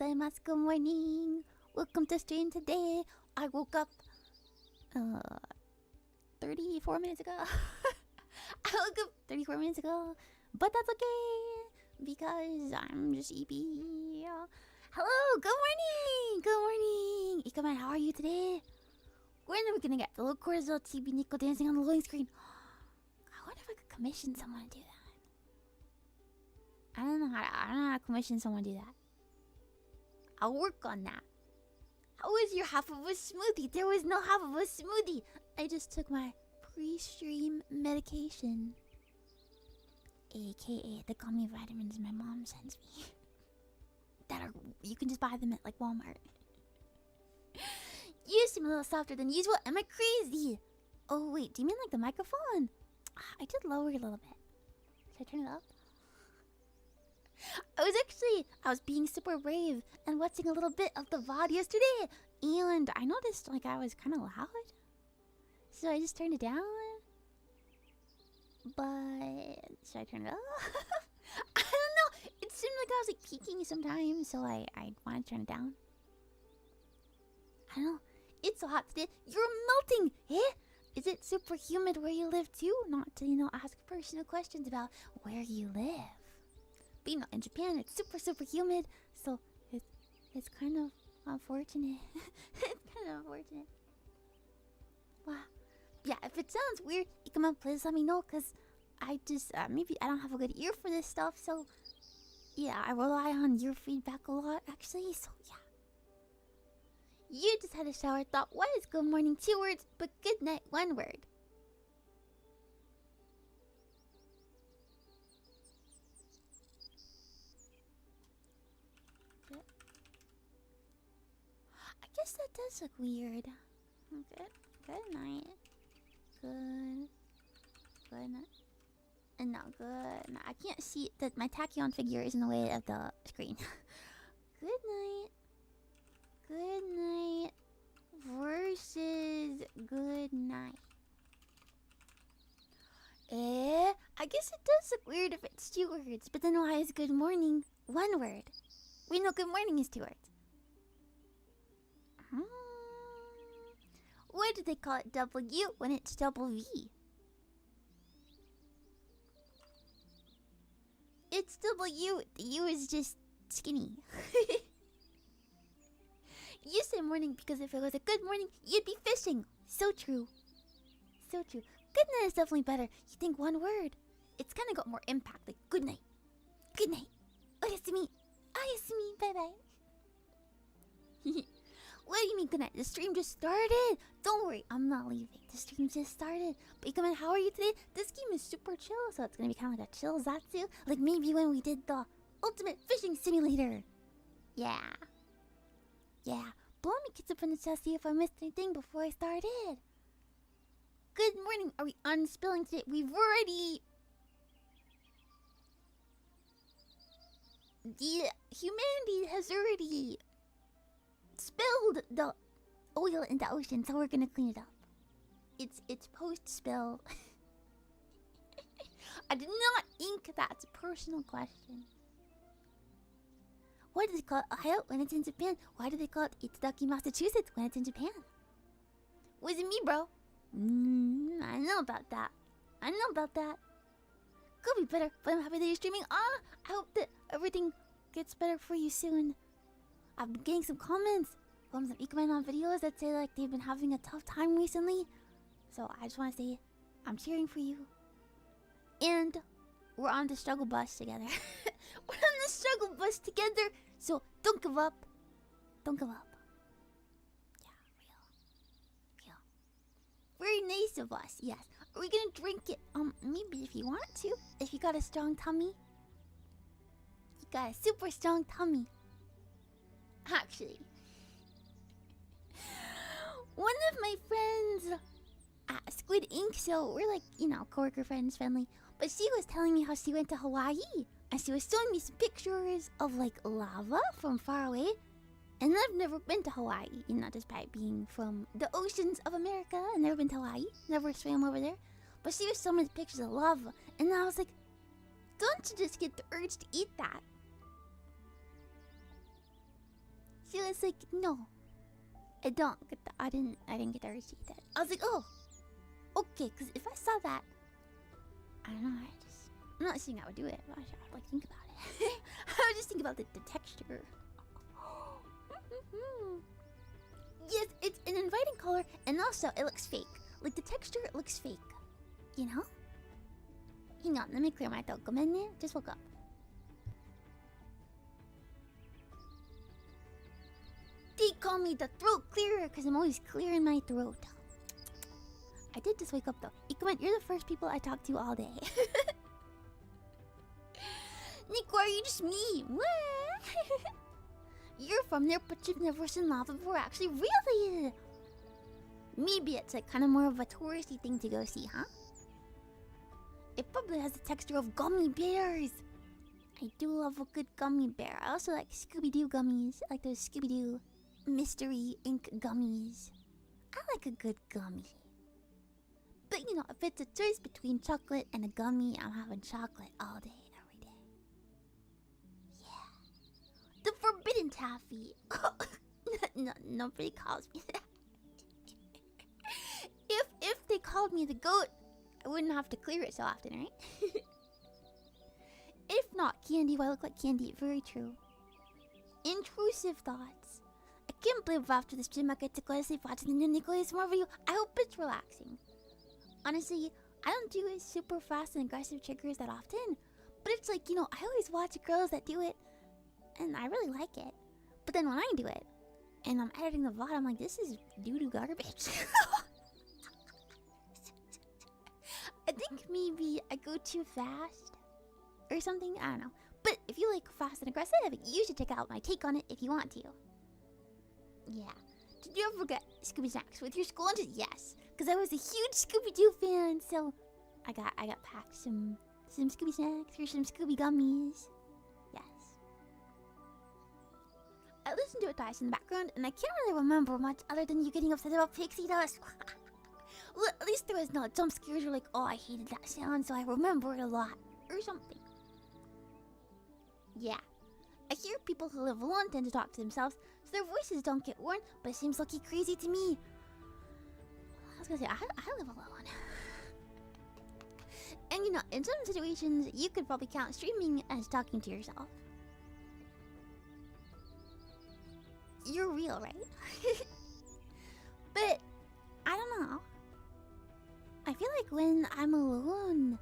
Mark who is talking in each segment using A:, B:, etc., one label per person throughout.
A: gozaimasu. Good morning. Welcome to stream today. I woke up 34 minutes ago. I woke up 34 minutes ago, but that's okay because I'm just sleepy. Hello, good morning. Good morning. Ikamen, how are you today? When are we gonna get the little Corzo TV Niko dancing on the loading screen? I wonder if I could commission someone to do that. I don't know how to commission someone to do that. I'll work on that. How was your half of a smoothie? There was no half of a smoothie. I just took my pre-stream medication, aka the gummy vitamins my mom sends me. That are, you can just buy them at like Walmart. You seem a little softer than usual. Am I crazy? Oh wait, do you mean like the microphone? I did lower it a little bit. Should I turn it up? I was being super brave and watching a little bit of the VOD yesterday, and I noticed like I was kind of loud, so I just turned it down. But should I turn it up? I don't know. It seemed like I was like peaking sometimes, so I want to turn it down. I don't know. It's so hot today. You're melting, eh? Is it super humid where you live too? Not to ask personal questions about where you live. But in Japan, it's super humid, so it's kind of unfortunate. It's kind of unfortunate. Wow. Yeah, if it sounds weird, Ikamen, please let me know, cause I just maybe I don't have a good ear for this stuff, so yeah, I rely on your feedback a lot actually, so yeah. You just had a shower, thought, what is good morning 2 words, but good night 1 word? I guess that does look weird. Good night. Good night. And no, good night. I can't see that my tachyon figure is in the way of the screen. Good night. Good night versus good night. I guess it does look weird if it's 2 words, but then why is good morning 1 word? We know good morning is 2 words. Why do they call it W when it's double V? It's W. The U is just skinny. You say morning because if it was a good morning, you'd be fishing. So true. So true. Good night is definitely better. You think 1 word. It's kind of got more impact. Like good night. Good night. Oyasumi. Oyasumi. Bye bye. What do you mean good night? The stream just started. Don't worry, I'm not leaving. The stream just started. But Ikamen, how are you today? This game is super chill, so it's gonna be kind of like a chill Zatsu. Like maybe when we did the ultimate fishing simulator. Yeah. Yeah. Blow me kids up in the chest, see if I missed anything before I started. Good morning. Are we unspilling today? We've already... The humanity has already spilled the oil in the ocean, so we're gonna clean it up. It's post-spill. I did not ink that. It's a personal question. Why do they call it Ohio when it's in Japan? Why do they call it Itadaki, Massachusetts when it's in Japan? Was it me, bro? I know about that. I know about that. Could be better, but I'm happy that you're streaming. I hope that everything gets better for you soon. I've been getting some comments from some Ikamen on videos that say like they've been having a tough time recently. So I just want to say I'm cheering for you. And we're on the struggle bus together. We're on the struggle bus together. So don't give up. Don't give up. Yeah, real. Very nice of us, yes. Are we gonna drink it? Maybe if you want to. If you got a strong tummy. You got a super strong tummy. Actually. One of my friends at Squid Ink, so we're like, coworker friends friendly. But she was telling me how she went to Hawaii. And she was showing me some pictures of like lava from far away. And I've never been to Hawaii, despite being from the oceans of America. I've never been to Hawaii, never swam over there. But she was showing me the pictures of lava. And I was like, don't you just get the urge to eat that? she was like, no, I don't get the, I didn't get the receipt then. I was like, oh, okay, because if I saw that, I don't know, I'm not saying I would do it, but I should like think about it. I would just think about the texture. Yes, it's an inviting color, and also it looks fake. Like the texture, it looks fake. You know? Hang on, let me clear my throat. Just woke up. They call me the throat clearer because I'm always clearing my throat. I did just wake up though. Ikamen, you're the first people I talk to all day. Niko, are you just me? You're from there, but you've never seen lava before. Actually, really? Maybe it's like kind of more of a touristy thing to go see, huh? It probably has the texture of gummy bears. I do love a good gummy bear. I also like Scooby-Doo gummies. I like those Scooby-Doo mystery ink gummies. I like a good gummy. But you know, if it's a choice between chocolate and a gummy, I'm having chocolate all day, every day. Yeah. The forbidden taffy. No, nobody calls me that. If they called me the goat, I wouldn't have to clear it so often, right? If not candy, why look like candy? Very true. Intrusive thoughts. I can't believe after the stream I get to go to sleep watching the new Niko ASMR video. I hope it's relaxing. Honestly, I don't do super fast and aggressive triggers that often. But it's like, you know, I always watch girls that do it. And I really like it. But then when I do it, and I'm editing the VOD, I'm like, this is doo-doo garbage. I think maybe I go too fast. Or something, I don't know. But if you like fast and aggressive, you should check out my take on it if you want to. Yeah. Did you ever get Scooby Snacks with your school lunches? Yes. Because I was a huge Scooby-Doo fan, so I got packed some Scooby Snacks or some Scooby Gummies. Yes. I listened to it twice in the background, and I can't really remember much other than you getting upset about pixie dust. Well, at least there was no jump scares or like, oh, I hated that sound, so I remember it a lot. Or something. Yeah. I hear people who live alone tend to talk to themselves, so their voices don't get worn, but it seems lucky crazy to me. I was gonna say, I live alone. And you know, in some situations, you could probably count streaming as talking to yourself. You're real, right? But, I don't know. I feel like when I'm alone,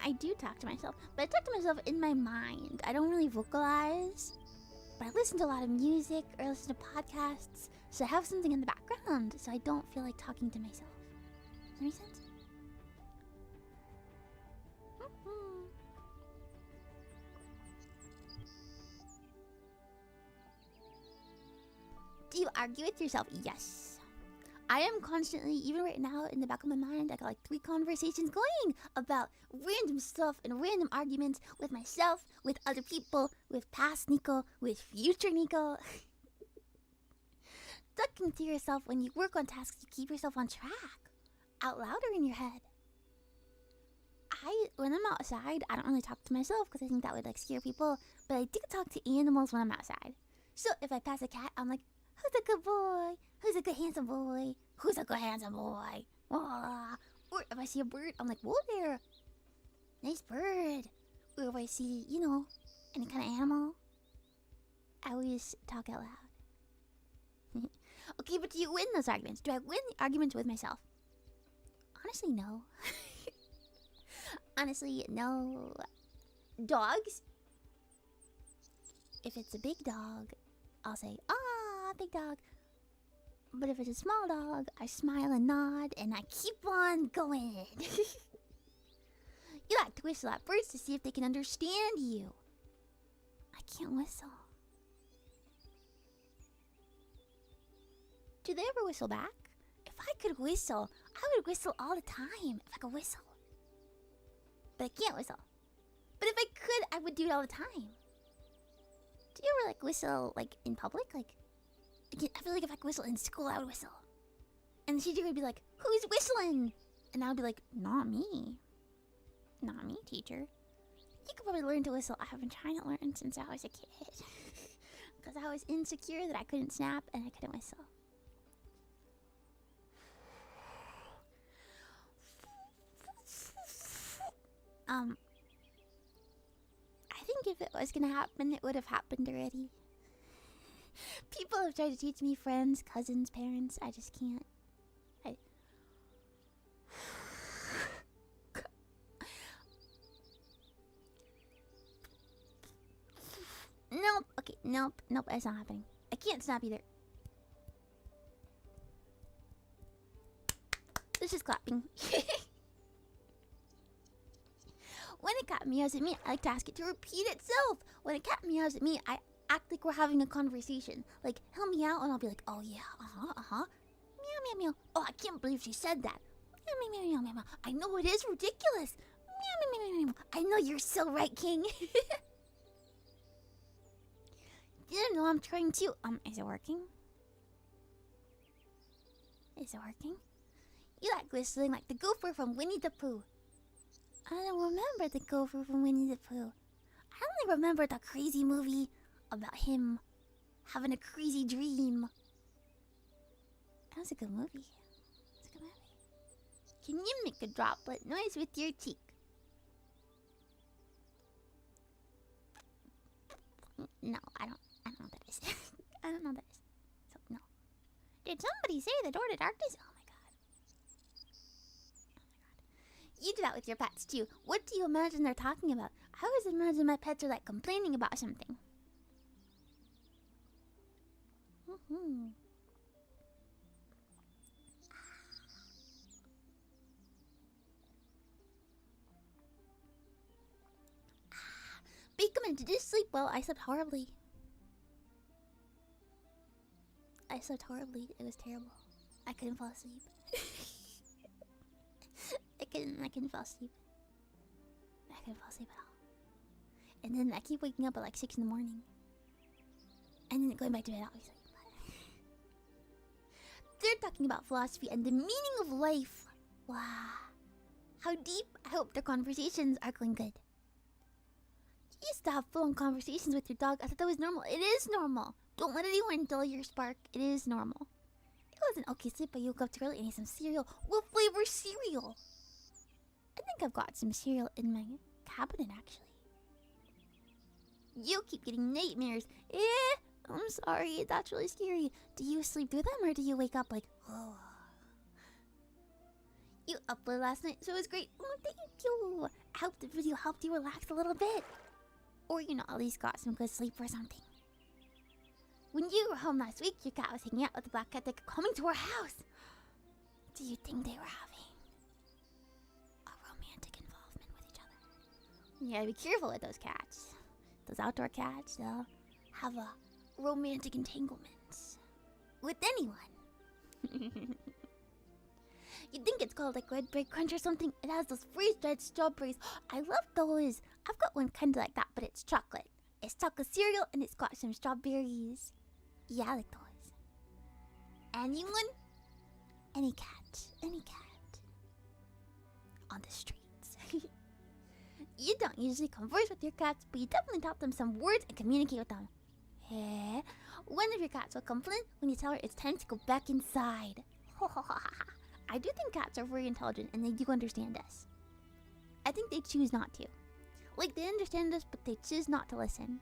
A: I do talk to myself, but I talk to myself in my mind. I don't really vocalize, but I listen to a lot of music or listen to podcasts, so I have something in the background, so I don't feel like talking to myself. Does that make sense? Do you argue with yourself? Yes. I am constantly, even right now in the back of my mind, I got like 3 conversations going about random stuff and random arguments with myself, with other people, with past Niko, with future Niko. Talking to yourself when you work on tasks, you keep yourself on track. Out loud or in your head. When I'm outside, I don't really talk to myself because I think that would like scare people. But I do talk to animals when I'm outside. So if I pass a cat, I'm like, who's a good boy? Who's a good handsome boy? Who's a good handsome boy? Or if I see a bird, I'm like, whoa there. Nice bird. Or if I see, you know, any kind of animal, I always talk out loud. Okay, but do you win those arguments? Do I win the arguments with myself? Honestly, no. Honestly, no. Dogs? If it's a big dog, I'll say, ah, big dog. But if it's a small dog, I smile and nod, and I keep on going. You like to whistle at birds to see if they can understand you. I can't whistle. Do they ever whistle back? If I could whistle, I would whistle all the time if I could whistle. But I can't whistle. But if I could, I would do it all the time. Do you ever like whistle like in public? Like, I feel like if I could whistle in school, I would whistle. And the teacher would be like, who's whistling? And I would be like, not me. Not me, teacher. You could probably learn to whistle. I have been trying to learn since I was a kid. Because I was insecure that I couldn't snap and I couldn't whistle. I think if it was gonna happen, it would have happened already. People have tried to teach me, friends, cousins, parents. I just can't. Nope. Okay, nope. It's not happening. I can't snap either. This is clapping. When a cat meows at me, I like to ask it to repeat itself. When a cat meows at me, I act like we're having a conversation. Like, he'll meow and I'll be like, oh yeah, Meow, meow, meow. Oh, I can't believe she said that. Meow, meow, meow, meow, meow. I know it is ridiculous. Meow, meow, meow, meow, meow. I know you're so right, King. You know I'm trying to. Is it working? Is it working? You like whistling like the gopher from Winnie the Pooh. I don't remember the gopher from Winnie the Pooh. I only remember the crazy movie about him having a crazy dream. That was a good movie. It's a good movie. Can you make a droplet noise with your cheek? No, I don't know what that is. I don't know what that is. So, no. Did somebody say the door to darkness? Oh my god. You do that with your pets too. What do you imagine they're talking about? I always imagine my pets are like complaining about something. Ikamen, did you sleep well? I slept horribly. It was terrible. I couldn't fall asleep. I couldn't fall asleep. I couldn't fall asleep at all. And then I keep waking up at like 6 in the morning. And then going back to bed, obviously. They're talking about philosophy and the meaning of life. Wow. How deep. I hope their conversations are going good. You used to have full-on conversations with your dog. I thought that was normal. It is normal. Don't let anyone dull your spark. It is normal. It was an okay sleep. I woke up too early and ate some cereal. What flavor cereal? I think I've got some cereal in my cabinet, actually. You keep getting nightmares. I'm sorry. That's really scary. Do you sleep through them or do you wake up like, oh? You uploaded last night, so it was great. Oh, thank you. I hope the video helped you relax a little bit. Or, at least got some good sleep or something. When you were home last week, your cat was hanging out with the black cat that kept coming to our house. Do you think they were having a romantic involvement with each other? You gotta be careful with those cats. Those outdoor cats, they'll have a romantic entanglement with anyone. You'd think it's called like Red Bread Crunch or something. It has those freeze-dried strawberries. I love those. I've got one kind of like that, but it's chocolate. It's chocolate cereal and it's got some strawberries. Yeah, I like those. Anyone? Any cat. Any cat. On the streets. You don't usually converse with your cats, but you definitely taught them some words and communicate with them. Yeah. One of your cats will complain when you tell her it's time to go back inside. I do think cats are very intelligent and they do understand us. I think they choose not to. Like, they understand us, but they choose not to listen.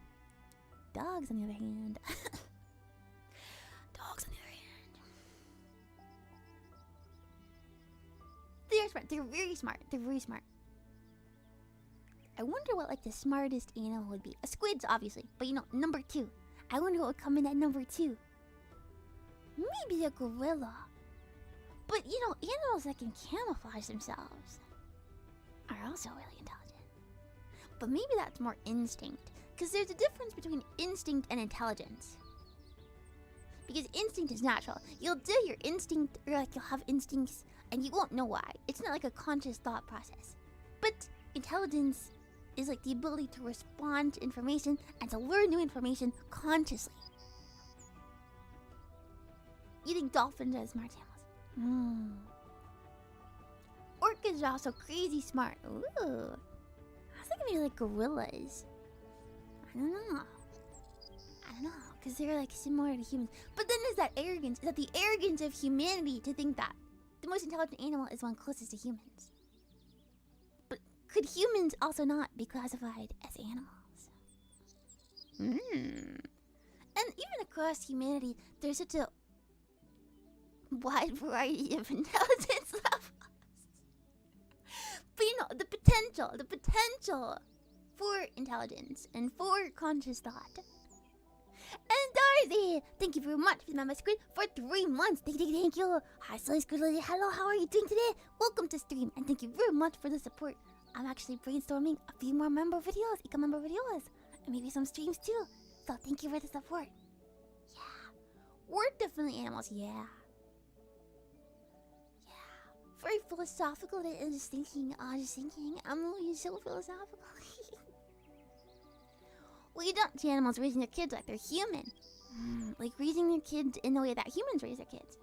A: Dogs, on the other hand. Dogs, on the other hand. They're smart. They're very smart. They're very smart. I wonder what, like, the smartest animal would be. A squid's, obviously. But, number 2. I wonder what would come in at number 2. Maybe a gorilla. But, animals that can camouflage themselves are also really intelligent. But maybe that's more instinct. Because there's a difference between instinct and intelligence. Because instinct is natural. You'll do your instinct, or like you'll have instincts, and you won't know why. It's not like a conscious thought process. But intelligence is like the ability to respond to information and to learn new information consciously. You think dolphins are smart animals? Orcas are also crazy smart. Ooh. I was thinking maybe like gorillas. I don't know. because they're like similar to humans. But then there's that arrogance. Is that the arrogance of humanity to think that the most intelligent animal is one closest to humans? But could humans also not be classified as animals? And even across humanity, there's such a wide variety of intelligence levels. But you know, the potential for intelligence and for conscious thought. And Dorothy, thank you very much for my squid for 3 months. Thank you. Hi, Silly Squid Lady. Hello, how are you doing today? Welcome to stream, and thank you very much for the support. I'm actually brainstorming a few more member videos, Ika member videos, and maybe some streams too. So thank you for the support. Yeah, we're definitely animals. Yeah. Very philosophical. I was just thinking, Emily, you're so philosophical. Well, you don't see animals raising their kids like they're human. Like raising their kids in the way that humans raise their kids.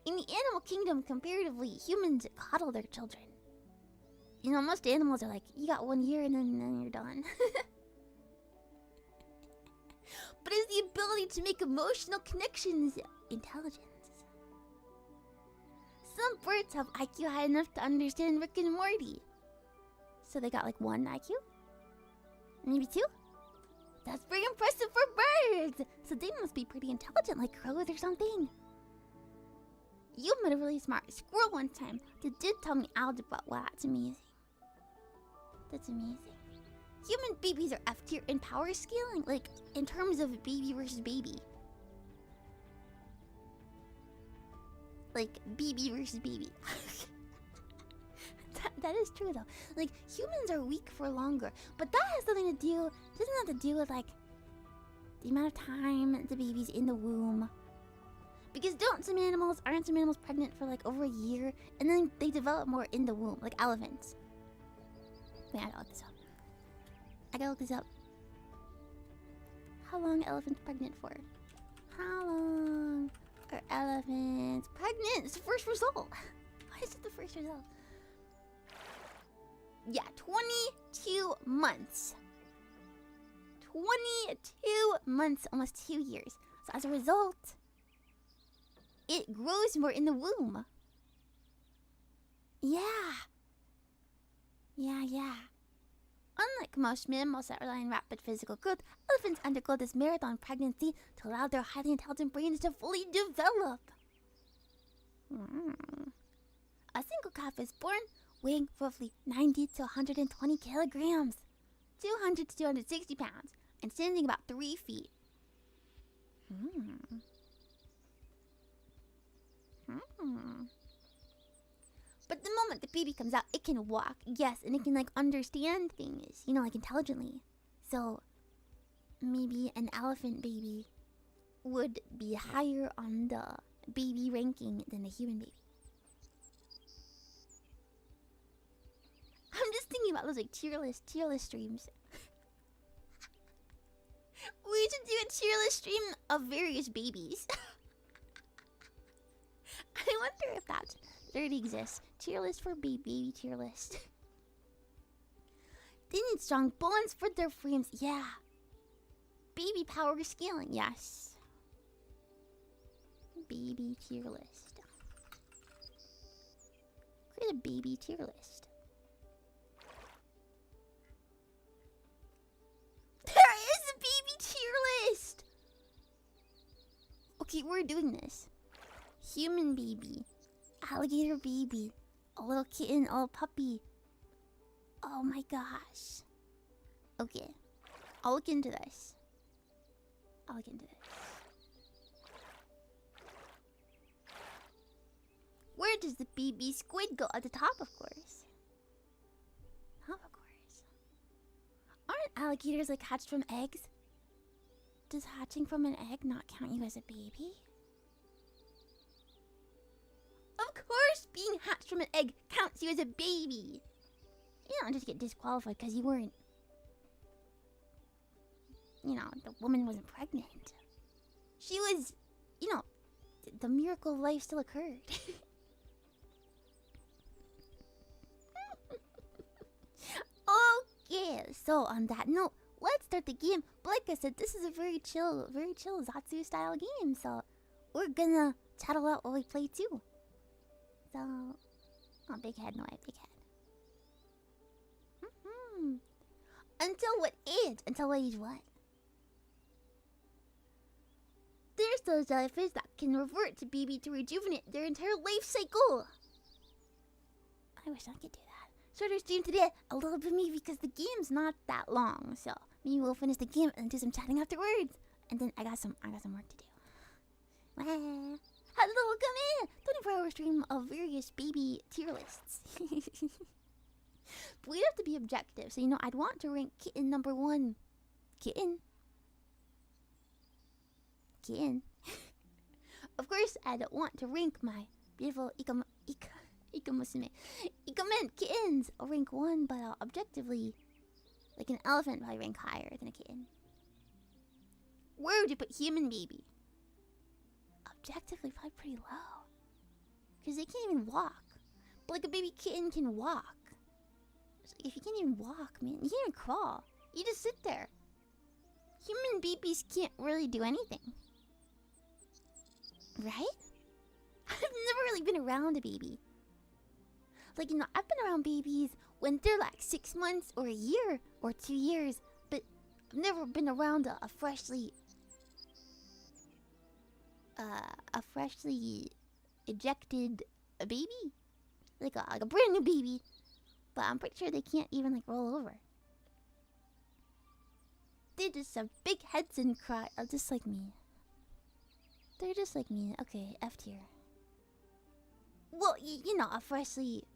A: In the animal kingdom, comparatively, humans coddle their children. You know, most animals are like, you got 1 year and then you're done. But it's the ability to make emotional connections intelligence. Some birds have IQ high enough to understand Rick and Morty. So they got like 1 IQ? Maybe 2? That's pretty impressive for birds! So they must be pretty intelligent, like crows or something. You met a really smart squirrel one time that did tell me algebra. Wow, that's amazing. That's amazing. Human babies are F tier in power scaling, like in terms of baby versus baby. Like baby versus baby. that is true though. Like humans are weak for longer, but that has something to do. Doesn't have to do with like the amount of time the baby's in the womb. Because aren't some animals pregnant for like over a year and then they develop more in the womb, like elephants? Wait, I gotta look this up. How long are elephants pregnant for? How long are elephants pregnant? It's the first result. Why is it the first result? Yeah, 22 months. 22 months, almost 2 years. So as a result, it grows more in the womb. Yeah. Unlike most mammals that rely on rapid physical growth, elephants undergo this marathon pregnancy to allow their highly intelligent brains to fully develop. A single calf is born weighing roughly 90 to 120 kilograms, 200 to 260 pounds, and standing about 3 feet. But the moment the baby comes out, it can walk, yes, and it can like understand things, you know, like intelligently. So maybe an elephant baby would be higher on the baby ranking than a human baby. I'm just thinking about those like tier list streams. We should do a tier list stream of various babies. I wonder if that already exists. Tier list for baby tier list. They need strong bonds for their frames. Yeah. Baby power scaling. Yes. Baby tier list. Create a baby tier list. There is a baby tier list. Okay, we're doing this. Human baby, alligator baby, a little kitten, a little puppy. Oh my gosh. Okay, I'll look into this. Where does the baby squid go? At the top, of course. Aren't alligators like hatched from eggs? Does hatching from an egg not count you as a baby? Of course, being hatched from an egg counts you as a baby. You don't just get disqualified because you weren't... You know, the woman wasn't pregnant. She was... You know, the miracle of life still occurred. Okay, so on that note, let's start the game. But like I said, this is a very chill Zatsu style game. So we're gonna chat a lot while we play too. So, oh, big head, no, big head. Until what age? Until age what? There's those jellyfish that can revert to baby to rejuvenate their entire life cycle. I wish I could do that. Shorter stream today, a little bit me because the game's not that long. So maybe we'll finish the game and do some chatting afterwards. And then I got some work to do. Hello, come in. 24-hour stream of various baby tier lists. But we have to be objective. So I'd want to rank kitten number 1. Kitten. Of course, I'd want to rank my beautiful ikamen kittens. I'll rank 1, but objectively, like an elephant probably rank higher than a kitten. Where would you put human baby? Objectively, probably pretty low. Because they can't even walk. But like a baby kitten can walk. So if you can't even walk, man, you can't even crawl. You just sit there. Human babies can't really do anything. Right? I've never really been around a baby. Like, I've been around babies when they're like 6 months or a year or 2 years. But I've never been around a freshly ejected baby. Like a brand new baby. But I'm pretty sure they can't even like roll over. They just have big heads and cry, just like me. They're just like me. Okay, F tier. Well, a freshly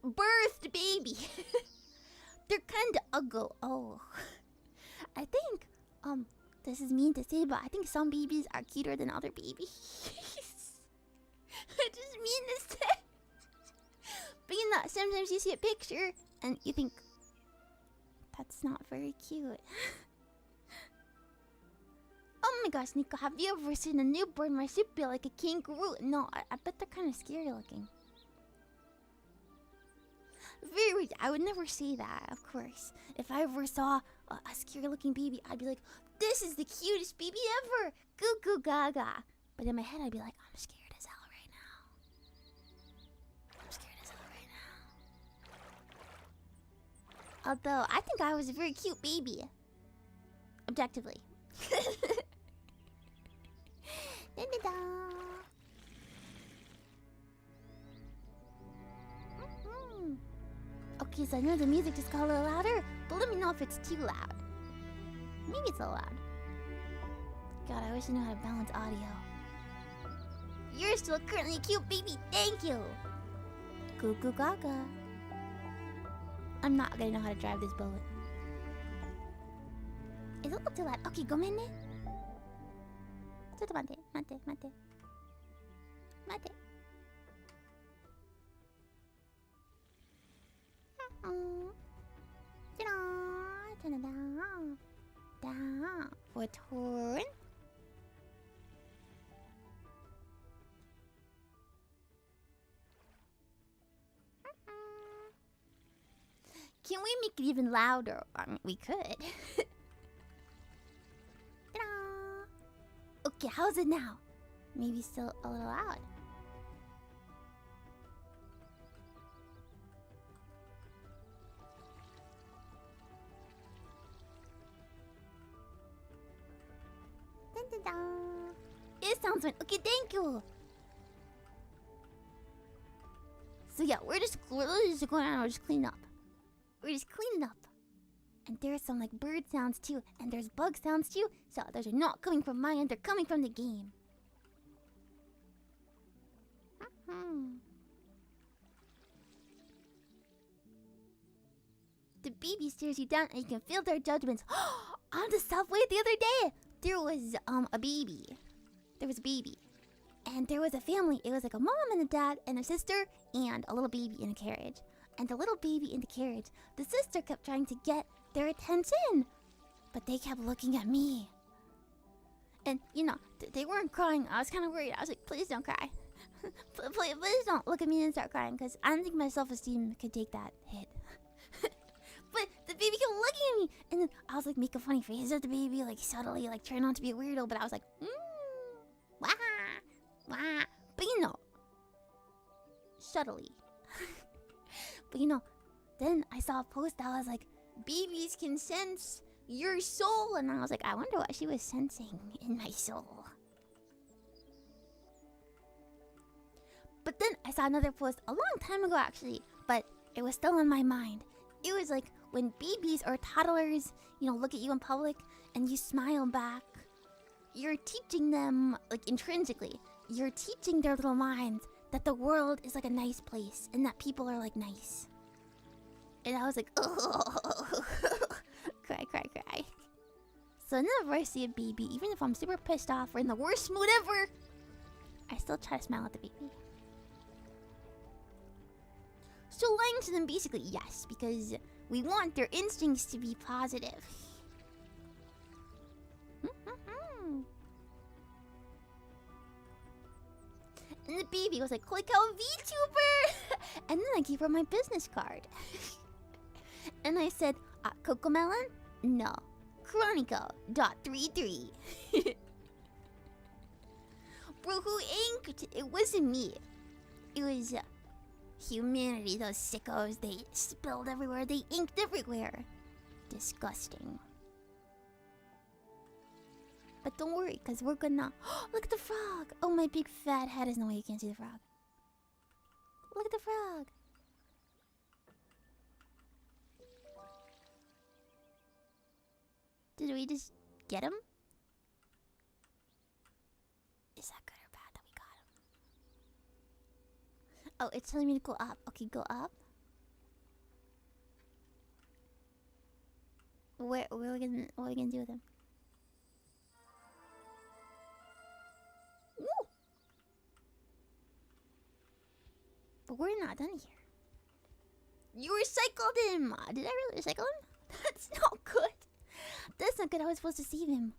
A: birthed baby. They're kind of ugly. Oh, I think this is mean to say, but I think some babies are cuter than other babies. I just mean to say. But sometimes you see a picture and you think that's not very cute. Oh my gosh, Niko, have you ever seen a newborn marsupial like a kangaroo? No, I bet they're kind of scary looking. Very weird. I would never say that, of course. If I ever saw a scary looking baby, I'd be like, this is the cutest baby ever! Goo goo gaga. But in my head, I'd be like, I'm scared as hell right now. I'm scared as hell right now. Although, I think I was a very cute baby. Objectively. Da-da-da. Okay, so I know the music just got a little louder, but let me know if it's too loud. Maybe it's a little loud. God, I wish I knew how to balance audio. You're still currently a cute baby, thank you! Goo goo gaga. I'm not gonna know how to drive this boat. It's a little too loud. Okay, ごめんね。ちょっと待って。Return. Can we make it even louder? I mean, we could. Okay, how's it now? Maybe still a little loud. It sounds fine. Okay, thank you. So yeah, we're just going on. We're just cleaning up. And there's some like bird sounds too, and there's bug sounds too. So those are not coming from my end; they're coming from the game. The baby stares you down, and you can feel their judgments. On the subway the other day, there was a baby. There was a baby, and there was a family. It was like a mom and a dad and a sister and a little baby in a carriage. And the little baby in the carriage, the sister kept trying to get their attention, but they kept looking at me. And they weren't crying. I was kind of worried. I was like, please don't cry. Please don't look at me and start crying, because I don't think my self-esteem could take that hit. But the baby kept looking at me, and then I was like making funny faces at the baby, like subtly, like trying not to be a weirdo, but I was like, wah, wah. But you know, subtly. But you know, then I saw a post that was like, babies can sense your soul, and I was like, I wonder what she was sensing in my soul. But then I saw another post a long time ago actually, but it was still in my mind. It was like when babies or toddlers, you know, look at you in public and you smile back, you're teaching them, like intrinsically, you're teaching their little minds that the world is like a nice place and that people are like nice. And I was like, oh, cry, cry, cry. So whenever I see a baby, even if I'm super pissed off or in the worst mood ever, I still try to smile at the baby. So lying to them basically, yes, because we want their instincts to be positive. And the baby was like, click out VTuber! And then I gave her my business card. And I said, Cocomelon? No. Chroniko.33. Bro, who inked? It wasn't me. It was humanity, those sickos. They spilled everywhere. They inked everywhere. Disgusting. But don't worry, because we're gonna... Look at the frog! Oh, my big fat head is no way you can't see the frog. Look at the frog! Did we just get him? Is that good or bad that we got him? Oh, it's telling me to go up. Okay, go up. What are we gonna do with him? Woo! But we're not done here. You recycled him! Did I really recycle him? That's not good. That's not good. I was supposed to save him.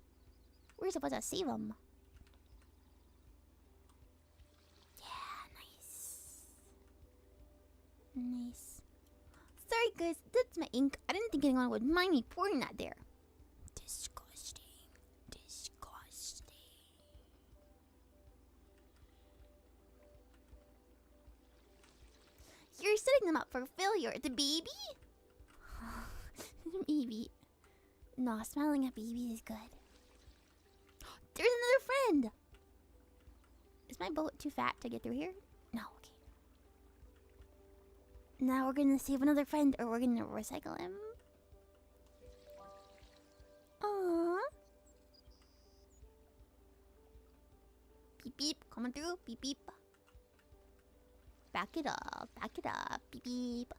A: We're supposed to save him. Yeah, nice. Nice. Sorry guys, that's my ink. I didn't think anyone would mind me pouring that there. Disgusting. Disgusting. You're setting them up for failure. The baby? Baby. No, smiling at baby is good. There's another friend! Is my boat too fat to get through here? No, okay. Now we're gonna save another friend, or we're gonna recycle him. Aww. Beep beep, coming through. Beep beep. Back it up, back it up. Beep beep.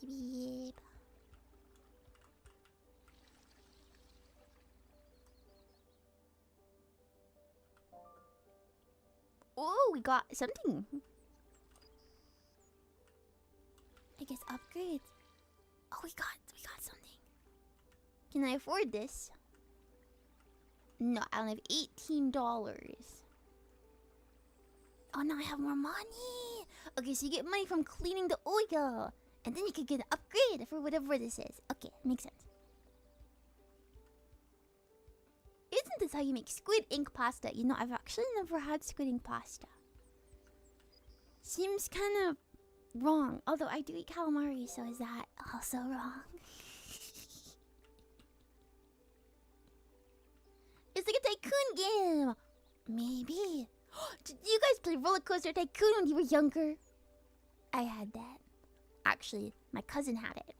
A: Beep beep. Oh, we got something. I guess upgrades. Oh, we got something. Can I afford this? No, I only have $18. Oh, now I have more money. Okay, so you get money from cleaning the oil. And then you could get an upgrade for whatever this is. Okay, makes sense. Isn't this how you make squid ink pasta? You know, I've actually never had squid ink pasta. Seems kind of wrong. Although I do eat calamari, so is that also wrong? It's like a tycoon game. Maybe. Did you guys play Roller Coaster Tycoon when you were younger? I had that. Actually, my cousin had it.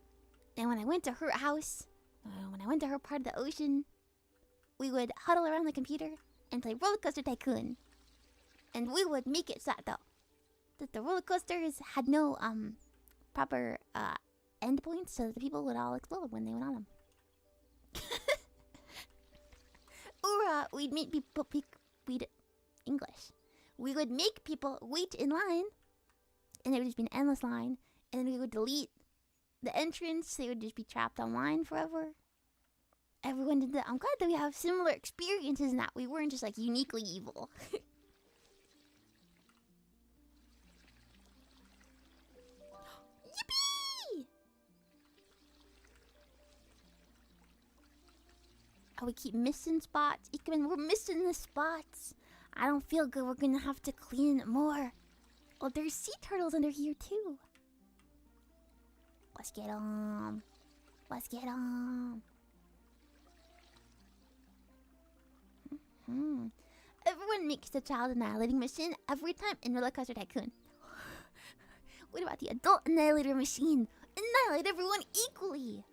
A: And when I went to her house, when I went to her part of the ocean, we would huddle around the computer and play Roller Coaster Tycoon. And we would make it so that the roller coasters had no proper end points, so that the people would all explode when they went on them. Or we'd make people English. We would make people wait in line, and it would just be an endless line. And then we would delete the entrance, so they would just be trapped online forever. everyone did that. I'm glad that we have similar experiences and that we weren't just like uniquely evil. Yippee! Oh, we keep missing spots. Ikamen, we're missing the spots. I don't feel good. We're gonna have to clean more. Oh, there's sea turtles under here too. Let's get on. Let's get on. Everyone makes the child annihilating machine every time in Roller Coaster Tycoon. What about the adult annihilator machine? Annihilate everyone equally.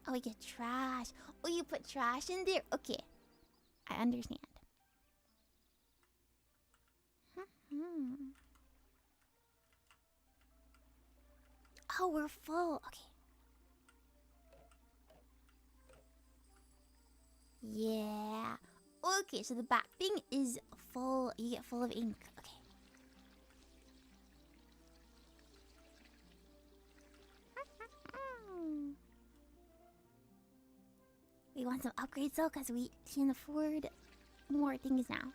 A: Oh, we get trash. Oh, you put trash in there? Okay. I understand. Oh, we're full. Okay. Yeah. Okay, so the back thing is full. You get full of ink. Okay. We want some upgrades though, because we can afford more things now.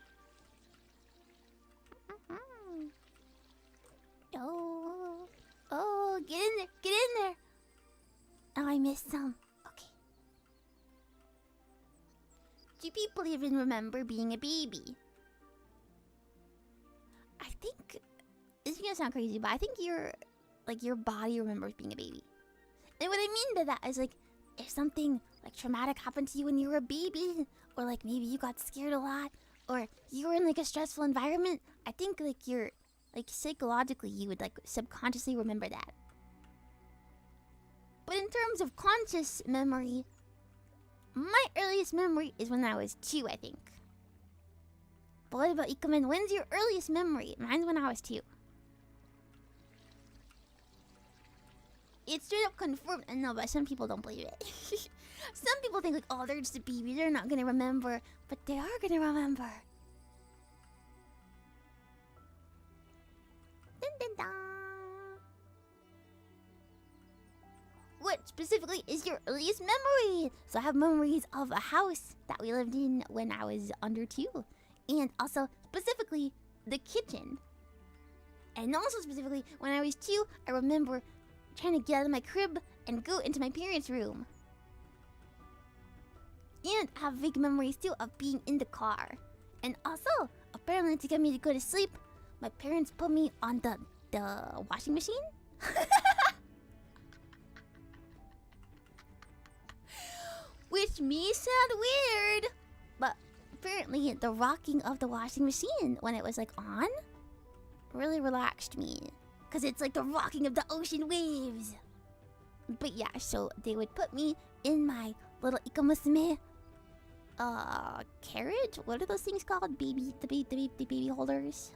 A: Oh, oh, get in there, get in there. Oh, I missed some. Okay. Do people even remember being a baby? I think this is gonna sound crazy, but I think your body remembers being a baby. And what I mean by that is like, if something like traumatic happened to you when you were a baby, or like maybe you got scared a lot, or you were in like a stressful environment, I think like you're like psychologically you would like subconsciously remember that. But in terms of conscious memory, my earliest memory is when I was 2, I think. But what about Ikamen? When's your earliest memory? Mine's when I was 2. It's straight up confirmed, and no, but some people don't believe it. Some people think like, oh, they're just a baby, they're not gonna remember, but they are gonna remember. Dun, dun, dun. What specifically is your earliest memory? So I have memories of a house that we lived in when I was under 2, and also specifically the kitchen. And also specifically when I was 2, I remember trying to get out of my crib and go into my parents' room. And I have vague memories too of being in the car. And also, apparently to get me to go to sleep, my parents put me on the washing machine. Which may sound weird, but apparently the rocking of the washing machine when it was like on really relaxed me. Because it's like the rocking of the ocean waves. But yeah, so they would put me in my little ikamusume carriage? What are those things called? The baby holders?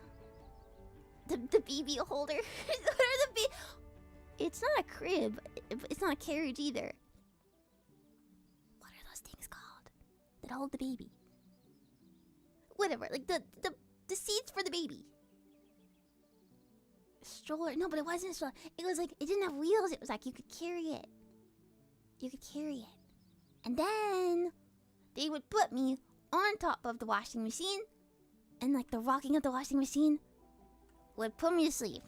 A: The baby holder? What are the It's not a crib. It's not a carriage either. What are those things called that hold the baby? Whatever, like the seats for the baby. Stroller. No, but it wasn't a stroller. It was like, it didn't have wheels. It was like you could carry it. You could carry it. And then they would put me on top of the washing machine, and like the rocking of the washing machine would put me to sleep.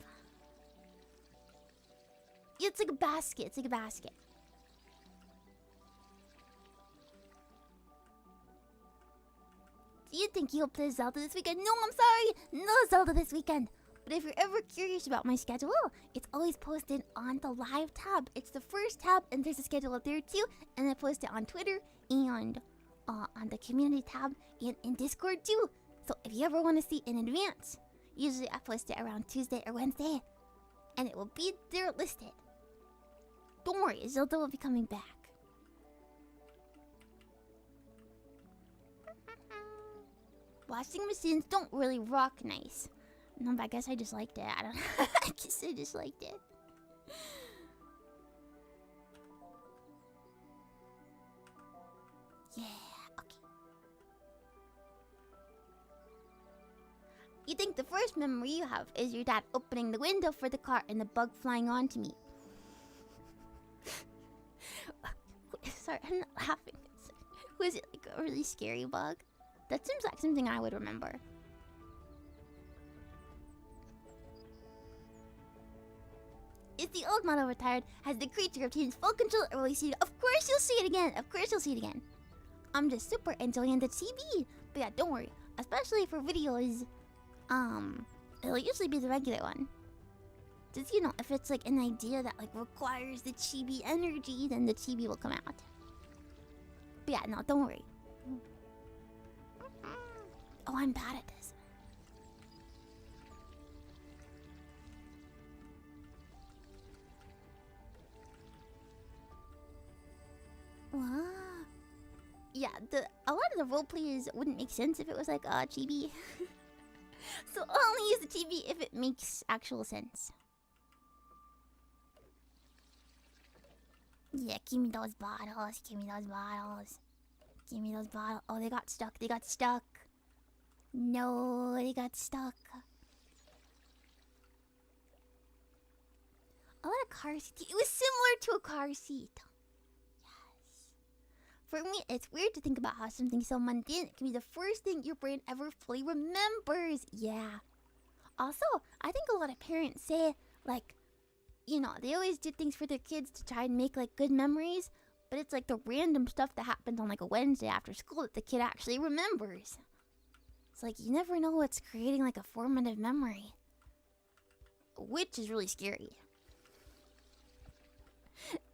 A: It's like a basket. It's like a basket. Do you think you'll play Zelda this weekend? No, I'm sorry. No Zelda this weekend. But if you're ever curious about my schedule, it's always posted on the live tab. It's the first tab, and there's a schedule up there too. And I post it on Twitter and on the community tab and in Discord too. So if you ever want to see in advance, usually I post it around Tuesday or Wednesday, and it will be there listed. Don't worry, Zelda will be coming back. Washing machines don't really rock nice. No, but I guess I just liked it. I don't know. I guess I just liked it. Yeah, okay. You think the first memory you have is your dad opening the window for the car and the bug flying onto me. sorry, I'm not laughing. Was it like a really scary bug? That seems like something I would remember. Is the old model retired? Has the creature obtained full control, or will you see it? Of course you'll see it again! Of course you'll see it again! I'm just super enjoying the TV! But yeah, don't worry. Especially for videos, it'll usually be the regular one. Just, you know, if it's like an idea that like requires the chibi energy, then the chibi will come out. But yeah, no, don't worry. Oh, I'm bad at this. Wow. Yeah, a lot of the role plays wouldn't make sense if it was like chibi. So I'll only use the chibi if it makes actual sense. Yeah, give me those bottles. Give me those bottles. Give me those bottles. Oh, they got stuck. They got stuck. No, they got stuck. A lot of car seat. It was similar to a car seat. For me, it's weird to think about how something so mundane can be the first thing your brain ever fully remembers. Yeah. Also, I think a lot of parents say, like, you know, they always do things for their kids to try and make, like, good memories. But it's, like, the random stuff that happened on, like, a Wednesday after school that the kid actually remembers. It's like, you never know what's creating, like, a formative memory. Which is really scary.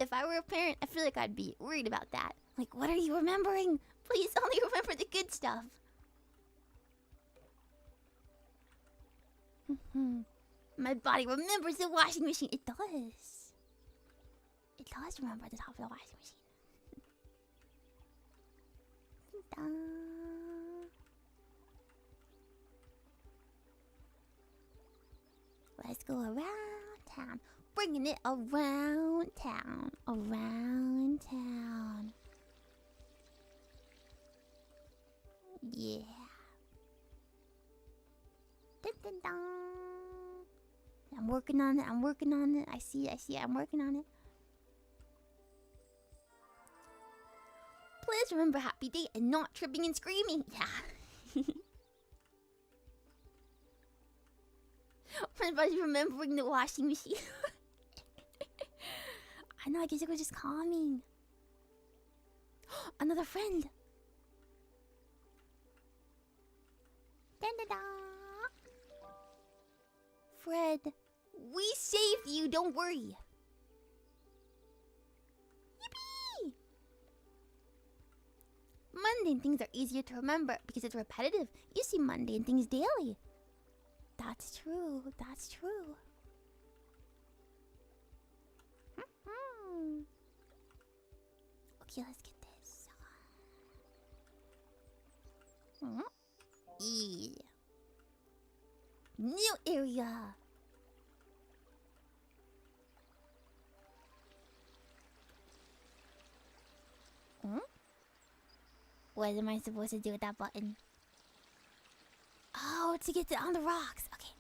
A: If I were a parent, I feel like I'd be worried about that. Like, what are you remembering? Please only remember the good stuff. My body remembers the washing machine. It does. It does remember the top of the washing machine. Let's go around town. Bringing it around town. Around town. Yeah. Dun, dun, dun. I'm working on it. I'm working on it. I see. I'm working on it. Please remember happy day and not tripping and screaming. Yeah. My body's remembering the washing machine. I know. I guess it was just calming. Another friend. Dun, dun, dun. Fred, we saved you, don't worry. Yippee! Mundane things are easier to remember because it's repetitive. You see mundane things daily. That's true, that's true. Okay, let's get this. Yeah. New area. What am I supposed to do with that button? Oh, to get it on the rocks. Okay.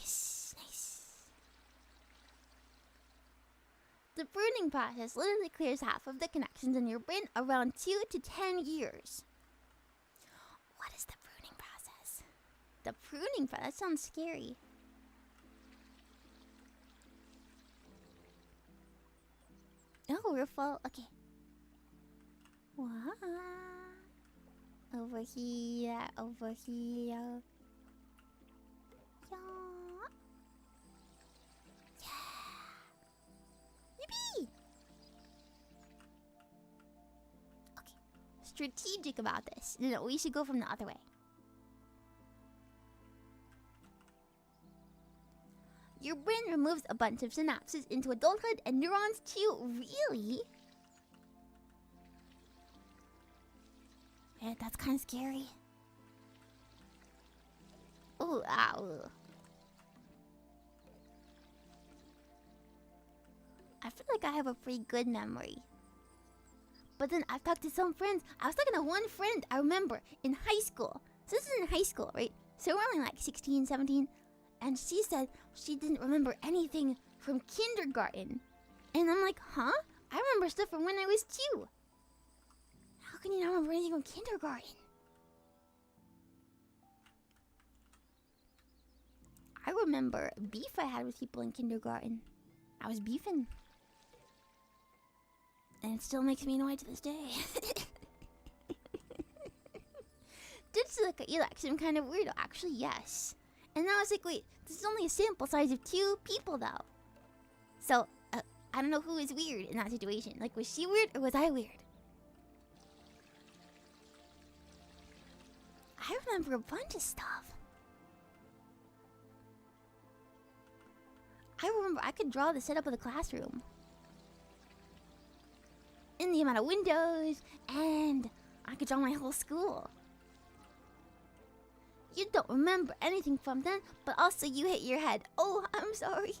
A: Yes, nice. The pruning process literally clears half of the connections in your brain around 2 to 10 years. What is the pruning process? The pruning process? That sounds scary. Oh, we're full. Okay. Wow. Over here, over here. Yeah. Yippee! Okay. Strategic about this. No, we should go from the other way. Your brain removes a bunch of synapses into adulthood and neurons too. Really? Yeah, that's kind of scary. Ooh, ow. I feel like I have a pretty good memory. But then I've talked to some friends. I was talking to one friend I remember in high school. So this is in high school, right? So we're only like 16, 17. And she said she didn't remember anything from kindergarten. And I'm like, huh? I remember stuff from when I was 2. How can you not remember anything from kindergarten? I remember beef I had with people in kindergarten. I was beefing. And it still makes me annoyed to this day. Did you look at you like some kind of weirdo? Actually, yes. And I was like, wait, this is only a sample size of 2 people though. So, I don't know who is weird in that situation. Like, was she weird or was I weird? I remember a bunch of stuff. I remember I could draw the setup of the classroom. And the amount of windows, and I could draw my whole school. You don't remember anything from then, but also you hit your head. Oh, I'm sorry.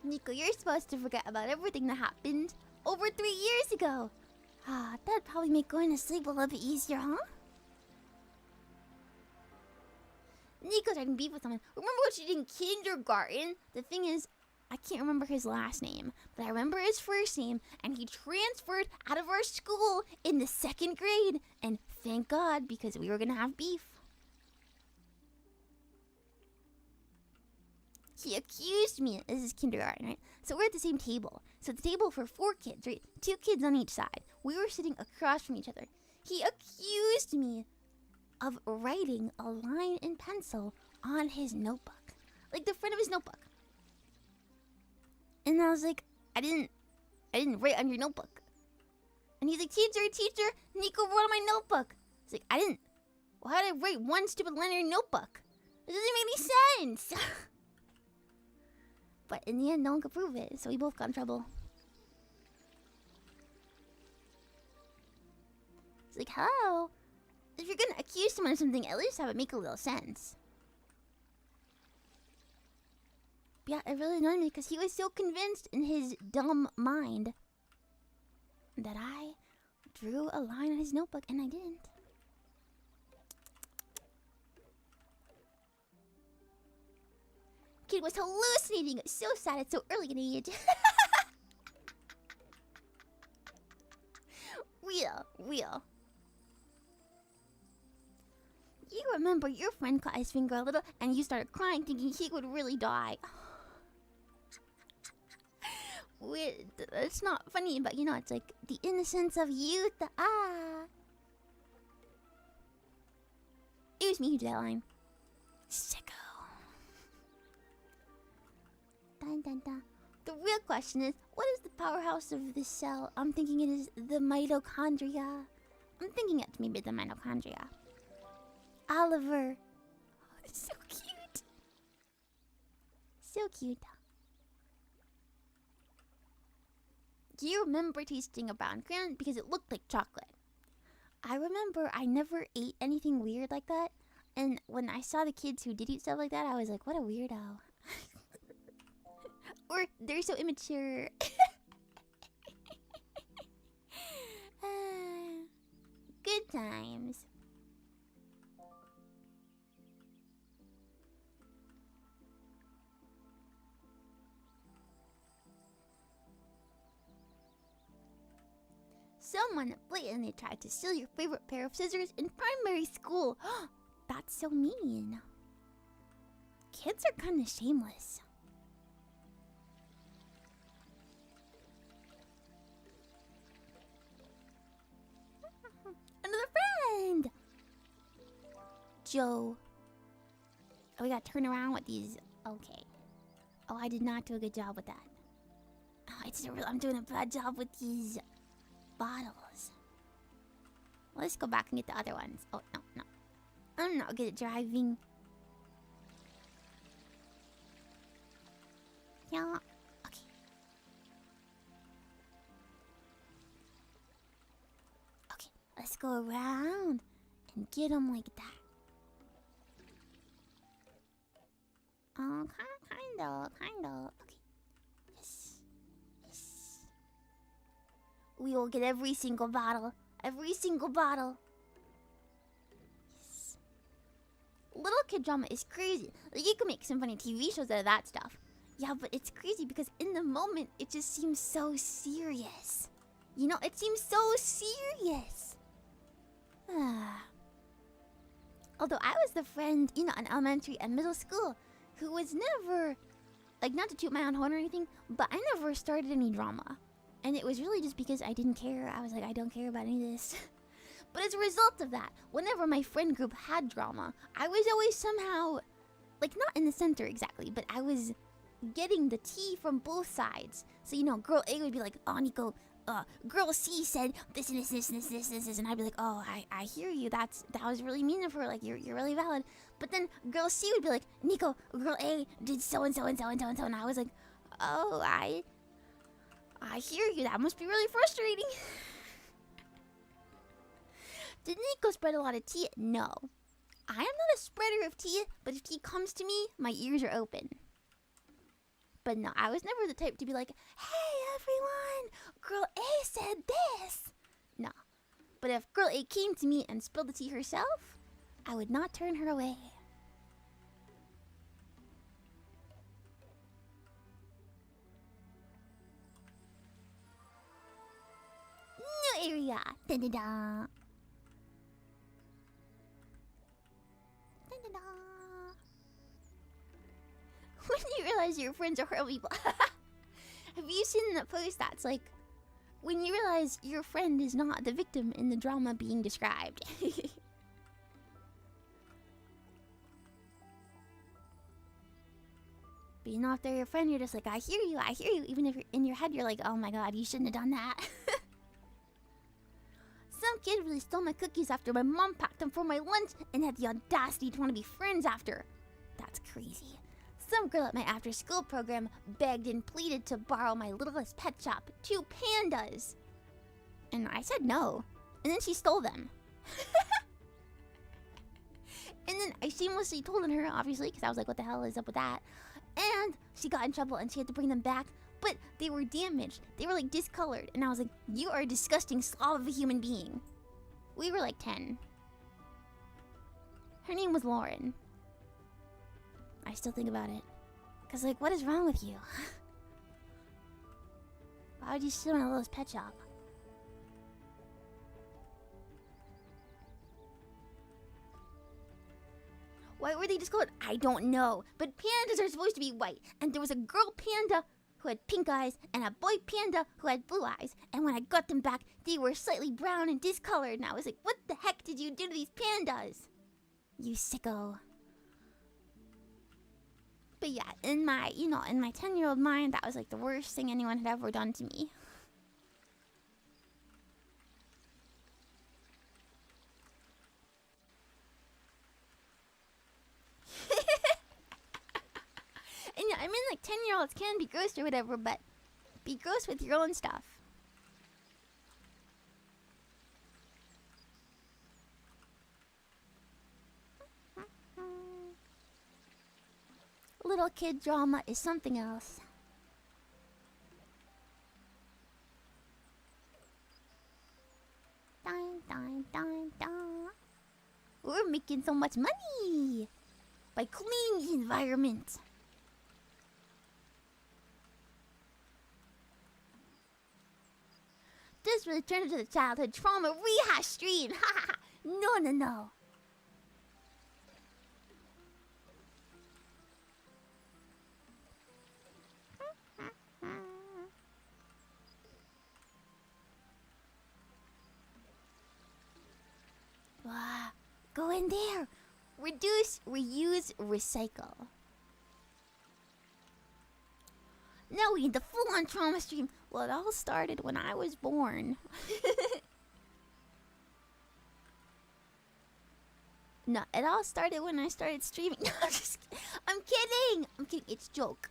A: Niko, you're supposed to forget about everything that happened over 3 years ago. That'd probably make going to sleep a little bit easier, huh? Niko's having beef with someone. Remember what you did in kindergarten? The thing is, I can't remember his last name, but I remember his first name, and he transferred out of our school in the 2nd grade. And thank God, because we were gonna have beef. He accused me. This is kindergarten, right? So we're at the same table. So the table for 4 kids, right? 2 kids on each side. We were sitting across from each other. He accused me of writing a line in pencil on his notebook. Like the front of his notebook. And I was like, I didn't write on your notebook. And he's like, teacher, Niko wrote on my notebook. It's like, I didn't. Why did I write one stupid line on your notebook? It doesn't make any sense. But in the end, no one could prove it, so we both got in trouble. It's like, how? If you're gonna accuse someone of something, at least have it make a little sense. But yeah, it really annoyed me because he was so convinced in his dumb mind that I drew a line on his notebook, and I didn't. Kid was hallucinating. It's so sad it's so early in age. Real. You remember your friend cut his finger a little and you started crying thinking he would really die. It's not funny, but you know, it's like the innocence of youth. It was me who did that line. Sicko. Dun, dun, dun. The real question is, what is the powerhouse of this cell? I'm thinking it is the mitochondria. I'm thinking it's maybe the mitochondria. Oliver. Oh, it's so cute. So cute. Do you remember tasting a brown crayon because it looked like chocolate? I remember I never ate anything weird like that. And when I saw the kids who did eat stuff like that, I was like, what a weirdo. Or they're so immature. Good times. Someone blatantly tried to steal your favorite pair of scissors in primary school. That's so mean. Kids are kind of shameless. Another friend! Joe. Oh, we gotta turn around with these. Okay. Oh, I did not do a good job with that. Oh, I'm doing a bad job with these bottles. Let's go back and get the other ones. Oh, no. I'm not good at driving. Yeah. Okay. Okay, let's go around and get them like that. Oh, kind of. Okay. Yes. We will get every single bottle. kid drama is crazy. Like, you can make some funny TV shows out of that stuff. Yeah, but it's crazy because in the moment, it just seems so serious. You know, it seems so serious. Although I was the friend, you know, in elementary and middle school who was never, like, not to toot my own horn or anything, but I never started any drama. And it was really just because I didn't care. I was like, I don't care about any of this. But as a result of that, whenever my friend group had drama, I was always somehow, like, not in the center exactly, but I was getting the tea from both sides. So, you know, girl A would be like, oh, Niko, girl C said this and this, and I'd be like, oh, I hear you. That was really mean of her. Like, you're really valid. But then girl C would be like, Niko, girl A did so and so and so and so and so, and I was like, oh, I hear you. That must be really frustrating. Did Niko spread a lot of tea? No. I am not a spreader of tea, but if tea comes to me, my ears are open. But no, I was never the type to be like, hey everyone, girl A said this. No. But if girl A came to me and spilled the tea herself, I would not turn her away. New area. Da da da. When you realize your friends are horrible people. Have you seen the post that's like, when you realize your friend is not the victim in the drama being described? But you know, if they're your friend, you're just like, I hear you. Even if you're in your head, you're like, oh my god, you shouldn't have done that. Some kid really stole my cookies after my mom packed them for my lunch and had the audacity to want to be friends after. That's crazy. Some girl at my after-school program begged and pleaded to borrow my littlest pet shop, 2 pandas. And I said no. And then she stole them. And then I shamelessly told on her, obviously, because I was like, what the hell is up with that? And she got in trouble and she had to bring them back. But they were damaged. They were like discolored. And I was like, you are a disgusting slob of a human being. We were like 10. Her name was Lauren. I still think about it. Cause like, what is wrong with you? Why would you steal my littlest pet shop? Why were they discolored? I don't know. But pandas are supposed to be white. And there was a girl panda who had pink eyes and a boy panda who had blue eyes. And when I got them back, they were slightly brown and discolored. And I was like, what the heck did you do to these pandas? You sicko. But yeah, in my 10-year-old mind, that was like the worst thing anyone had ever done to me. And yeah, I mean, like, 10-year-olds can be gross or whatever, but be gross with your own stuff. Little kid drama is something else. Dun, dun, dun, dun. We're making so much money by cleaning the environment. This really turned into the childhood trauma rehash stream. No. Go in there. Reduce, reuse, recycle. Now we need the full-on trauma stream. Well, it all started when I was born. No, it all started when I started streaming. No, I'm kidding. It's a joke.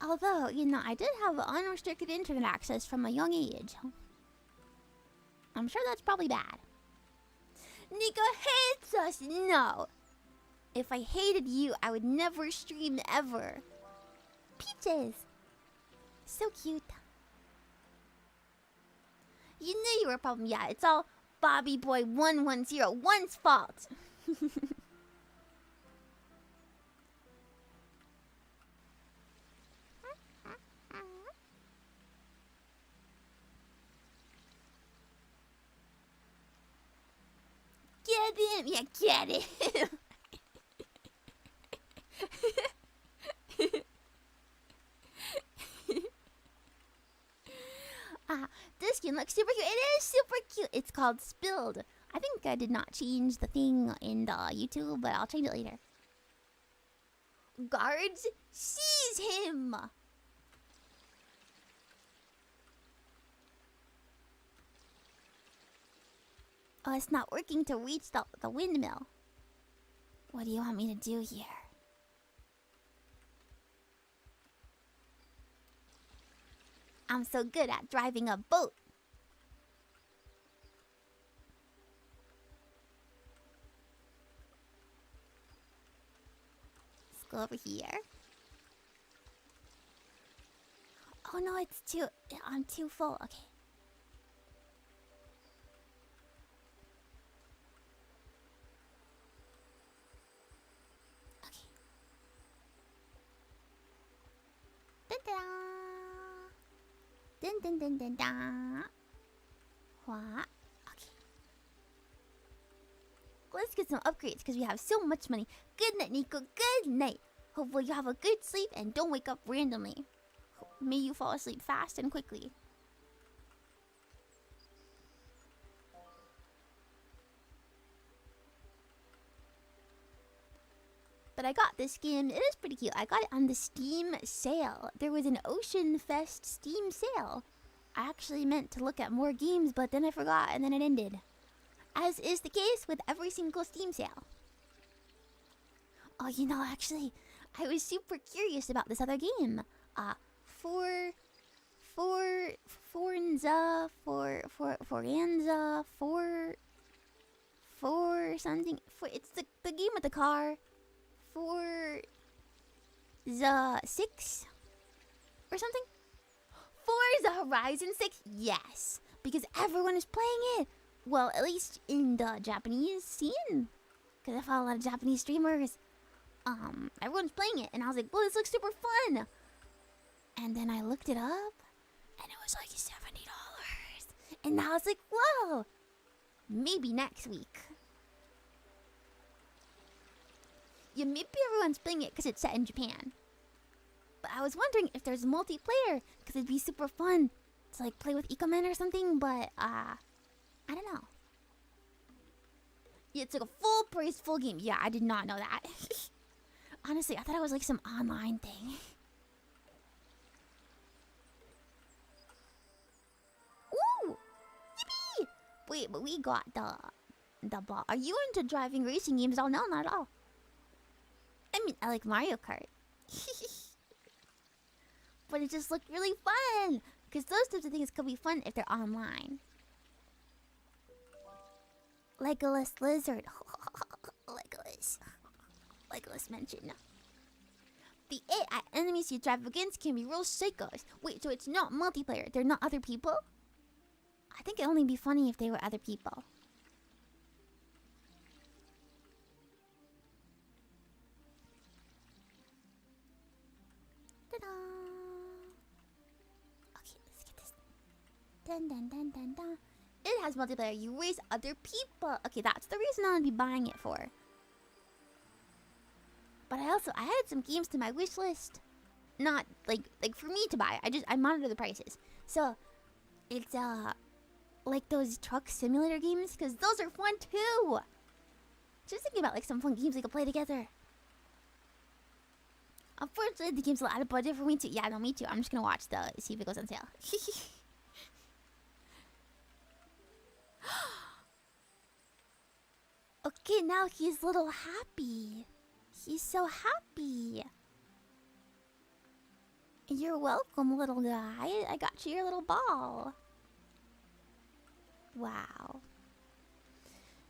A: Although, I did have unrestricted internet access from a young age. I'm sure that's probably bad. Niko hates us! No! If I hated you, I would never stream ever. Peaches! so cute. You knew you were a problem. Yeah, it's all Bobby Boy 1101's fault. Get him! Yeah, get him! This skin looks super cute. It is super cute. It's called Spilled. I think I did not change the thing in the YouTube, but I'll change it later. Guards, seize him! Oh, it's not working to reach the windmill. What do you want me to do here? I'm so good at driving a boat. Let's go over here. Oh no, I'm too full. Okay. Dun dun dun dun dun. What? Okay. Let's get some upgrades because we have so much money. Good night, Niko. Good night. Hopefully you have a good sleep and don't wake up randomly. May you fall asleep fast and quickly. But I got this skin. It is pretty cute. I got it on the Steam sale. There was an Ocean Fest Steam sale. I actually meant to look at more games, but then I forgot and then it ended. As is the case with every single Steam sale. Oh, you know, actually, I was super curious about this other game. It's the game with the car. Forza 6 or something? Forza Horizon 6? Yes, because everyone is playing it. Well, at least in the Japanese scene, because I follow a lot of Japanese streamers. Everyone's playing it, and I was like, well, this looks super fun. And then I looked it up, and it was like $70. And I was like, whoa, maybe next week. Yeah, maybe everyone's playing it because it's set in Japan. But I was wondering if there's multiplayer, because it'd be super fun to like play with ikamen or something, but I don't know. Yeah, it's like a full price, full game. Yeah, I did not know that. Honestly, I thought it was like some online thing. Ooh! Yippee! Wait, but we got the ball. Are you into driving racing games? Oh, no, not at all. I mean, I like Mario Kart. But it just looked really fun. Because those types of things could be fun if they're online. Legolas Lizard. Legolas mentioned. The AI enemies you drive against can be real psychos. Wait, so it's not multiplayer. They're not other people? I think it'd only be funny if they were other people. Ta-da! Okay, let's get this. Dun dun dun dun dun. It has multiplayer. You race other people. Okay, that's the reason I would be buying it for. But I added some games to my wish list. Not like for me to buy. I monitor the prices. So it's like those truck simulator games, because those are fun too. Just thinking about like some fun games we could play together. Unfortunately, the game's a lot of budget for me too. Yeah, no, me too. I'm just gonna watch see if it goes on sale. Okay, now he's a little happy. He's so happy. You're welcome, little guy. I got you your little ball. Wow.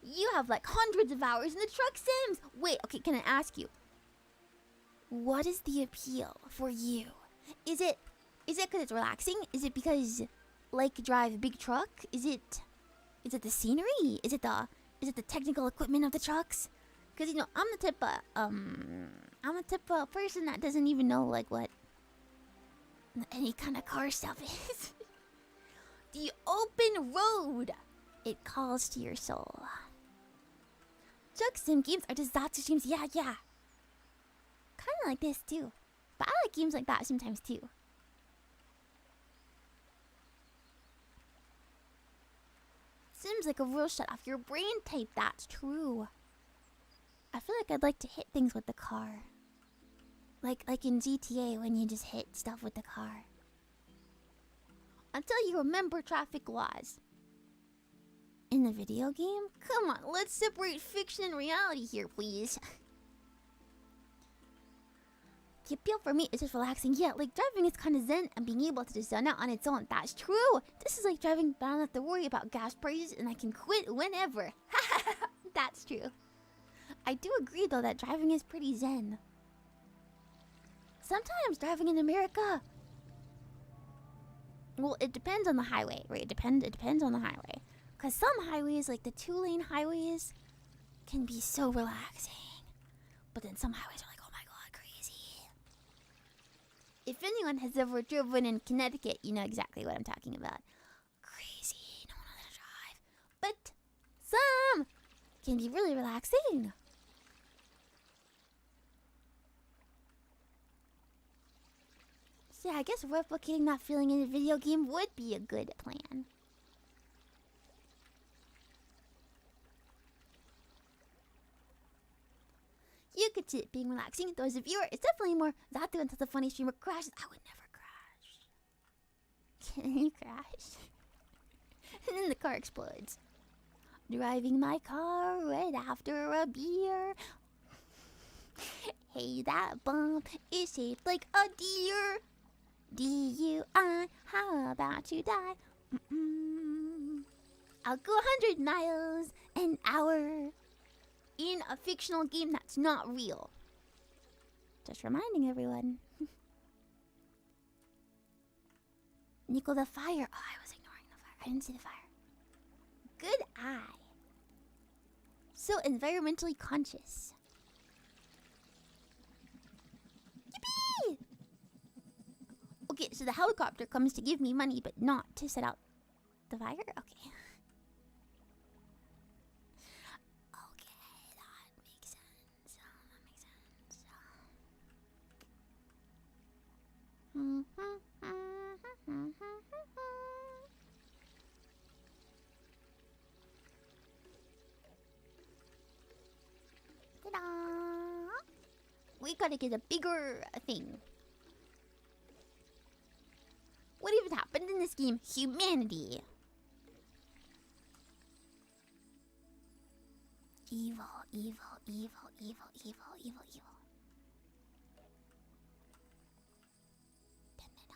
A: You have like hundreds of hours in the truck sims. Wait, okay, can I ask you? What is the appeal for you? Is it Is it because it's relaxing? Is it because like drive a big truck? Is it the scenery? Is it the technical equipment of the trucks? Because I'm the type of person that doesn't even know like what any kind of car stuff is. The open road, it calls to your soul. Truck sim games are disaster streams. Yeah. Kind of like this too. But I like games like that sometimes too. Seems like a real shut off your brain type. That's true. I feel like I'd like to hit things with the car. Like in GTA when you just hit stuff with the car. Until you remember traffic laws. In the video game? Come on, let's separate fiction and reality here, please. The appeal for me is just relaxing. Yeah, like driving is kind of zen and being able to just zone out on its own. That's true. This is like driving, but I don't have to worry about gas prices and I can quit whenever. That's true. I do agree though that driving is pretty zen. Sometimes driving in America, well, it depends on the highway, right? It depends on the highway. Because some highways, like the 2-lane highways, can be so relaxing. But then some highways are like, oh my god, crazy. If anyone has ever driven in Connecticut, you know exactly what I'm talking about. Crazy, no one knows how to drive. But some can be really relaxing. So yeah, I guess replicating that feeling in a video game would be a good plan. You could see it being relaxing. Though as a viewer, it's definitely more that until the funny streamer crashes. I would never crash. Can you crash? And then the car explodes. Driving my car right after a beer. Hey, that bump is shaped like a deer. DUI, how about you die? I'll go 100 miles an hour in a fictional game that's not real. Just reminding everyone. Niko the fire. Oh, I was ignoring the fire. I didn't see the fire. Good eye. So environmentally conscious. Yippee! Okay, so the helicopter comes to give me money, but not to set out the fire? Okay. Okay, that makes sense. Ta-da! We gotta get a bigger thing. What even happened in this game? Humanity. Evil, evil, evil, evil, evil, evil, evil. Ta-da.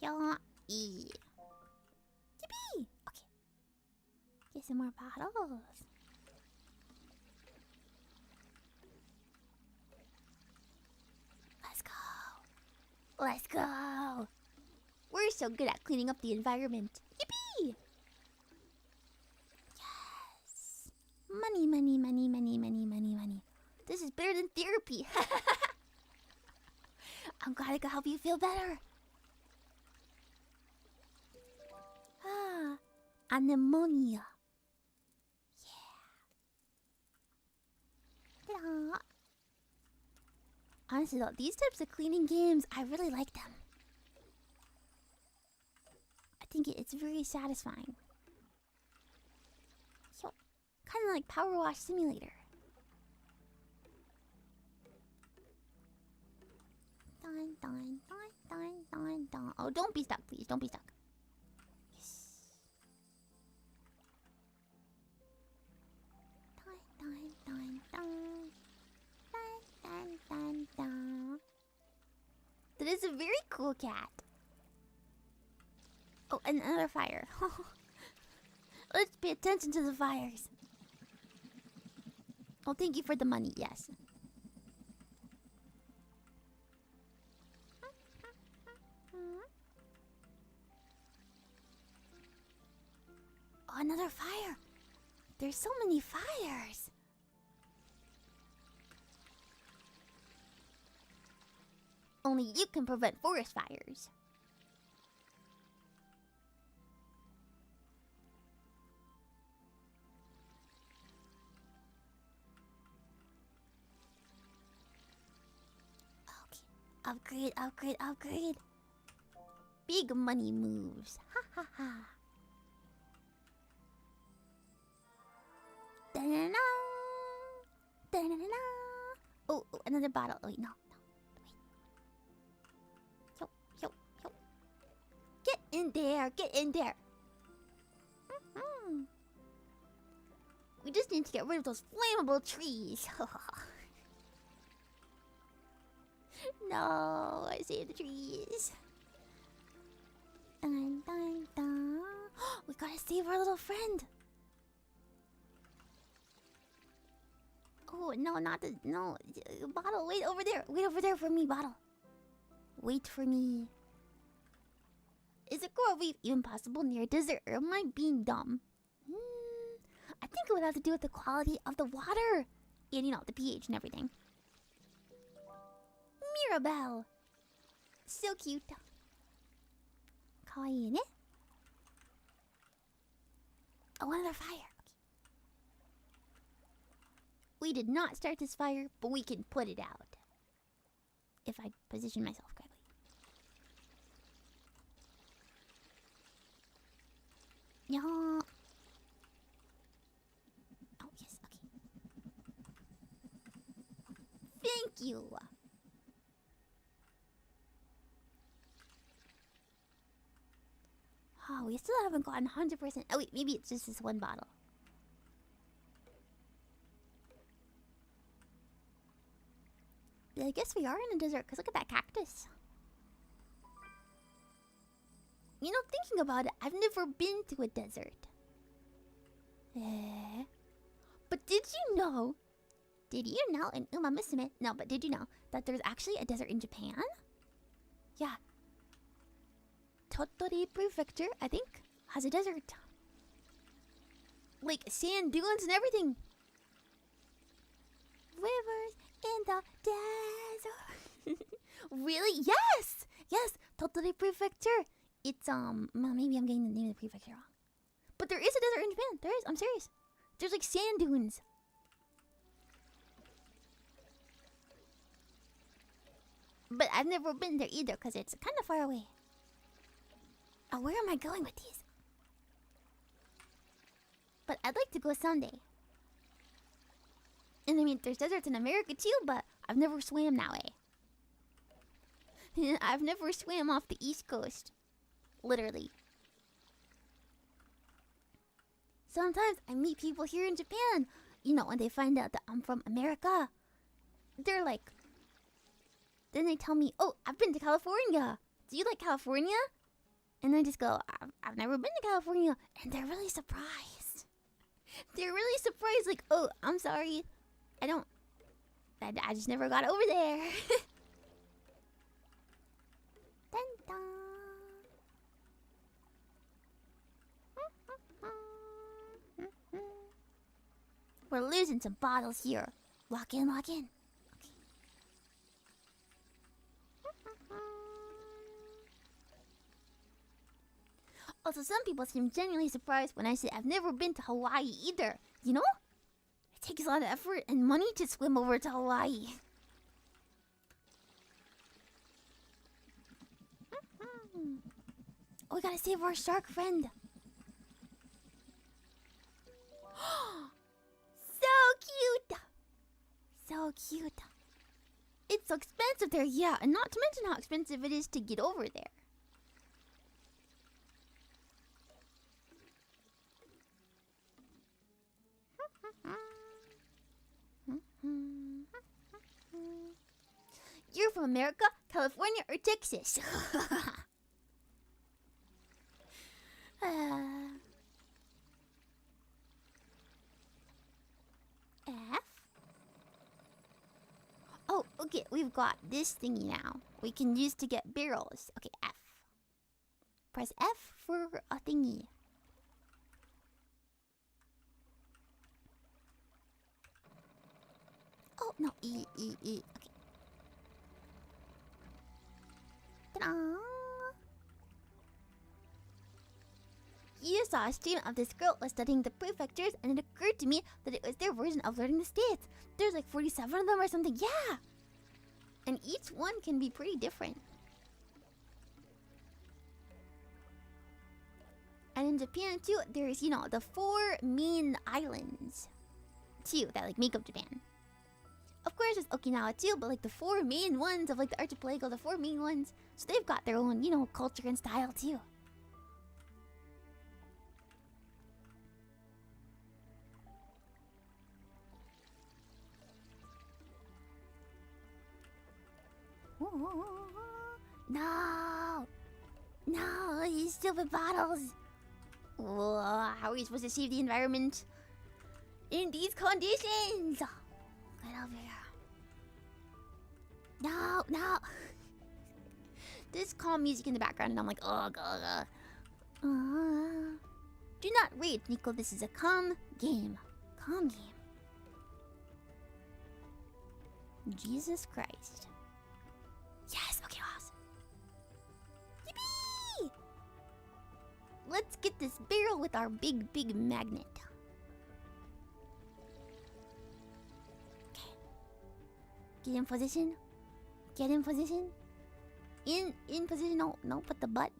A: Yippee! Okay. Get some more bottles. Let's go. Let's go. We're so good at cleaning up the environment. Yippee! Yes. Money, money, money, money, money, money, money. This is better than therapy. I'm glad I could help you feel better. Ah, anemone. Yeah. Ta-da. Honestly though, these types of cleaning games, I really like them. I think it's very satisfying. So, kind of like Power Wash Simulator. Dun, dun, dun, dun, dun, dun. Oh, don't be stuck, please. Don't be stuck. Yes. Dun, dun, dun, dun. Dun, dun, dun, dun. That is a very cool cat. Oh, and another fire. Let's pay attention to the fires. Oh, thank you for the money, yes. Oh, another fire. There's so many fires. Only you can prevent forest fires. Okay. Upgrade, upgrade, upgrade. Big money moves. Ha ha ha. Da-na-na. Da-na-na. Oh, another bottle. Oh, wait, no. Get in there! Get in there! We just need to get rid of those flammable trees. No, I saved the trees. Dun, dun, dun. We gotta save our little friend. Oh, no, not the... No. Bottle, wait over there. Wait over there for me, Bottle. Wait for me. Is it cool if even possible near a desert, or am I being dumb? I think it would have to do with the quality of the water. And, you know, the pH and everything. Mirabelle. So cute. Kawaii, ne? Oh, another fire. Okay. We did not start this fire, but we can put it out. If I position myself correctly. Yeah. Oh, yes, okay. Thank you. Oh, we still haven't gotten 100%. Oh, wait, maybe it's just this one bottle. I guess we are in a desert, because look at that cactus. You know, thinking about it, I've never been to a desert. But did you know? Did you know in Uma Musume? No, but did you know that there's actually a desert in Japan? Yeah. Tottori Prefecture, I think, has a desert. Like sand dunes and everything. Rivers in the desert. Really? Yes! Yes! Tottori Prefecture. It's, well, maybe I'm getting the name of the prefecture wrong. But there is a desert in Japan. There is. I'm serious. There's like sand dunes. But I've never been there either because it's kind of far away. Oh, where am I going with these? But I'd like to go someday. And I mean, there's deserts in America too, but I've never swam that way. I've never swam off the East Coast. Literally. Sometimes I meet people here in Japan. You know, when they find out that I'm from America, they're like... Then they tell me, oh, I've been to California. Do you like California? And I just go, I've never been to California. And they're really surprised. They're really surprised, like, oh, I'm sorry. I just never got over there. Dun, dun. We're losing some bottles here. Walk in, walk in. Okay. Also, some people seem genuinely surprised when I say I've never been to Hawaii either. You know? It takes a lot of effort and money to swim over to Hawaii. Oh, we gotta save our shark friend. So cute! So cute. It's so expensive there, yeah. And not to mention how expensive it is to get over there. You're from America, California, or Texas? F. we've got this thingy now. We can use to get barrels. Okay, F. Press F for a thingy. Oh, no. E. Okay. Ta-da! You saw a stream of this girl was studying the prefectures, and it occurred to me that it was their version of learning the states. There's like 47 of them or something. Yeah! And each one can be pretty different. And in Japan too, there's, you know, the 4 main islands too that like make up Japan. Of course, there's Okinawa too, but like the 4 main ones of like the archipelago, the 4 main ones, so they've got their own, you know, culture and style too. No! No, these stupid bottles! Whoa, how are we supposed to save the environment in these conditions? Get over here. No, no! There's calm music in the background and I'm like, oh god. Do not rage, Niko. This is a calm game. Calm game. Jesus Christ. Yes, okay, awesome. Yippee! Let's get this barrel with our big magnet. Okay. Get in position. Get in position. In position. No, put the butt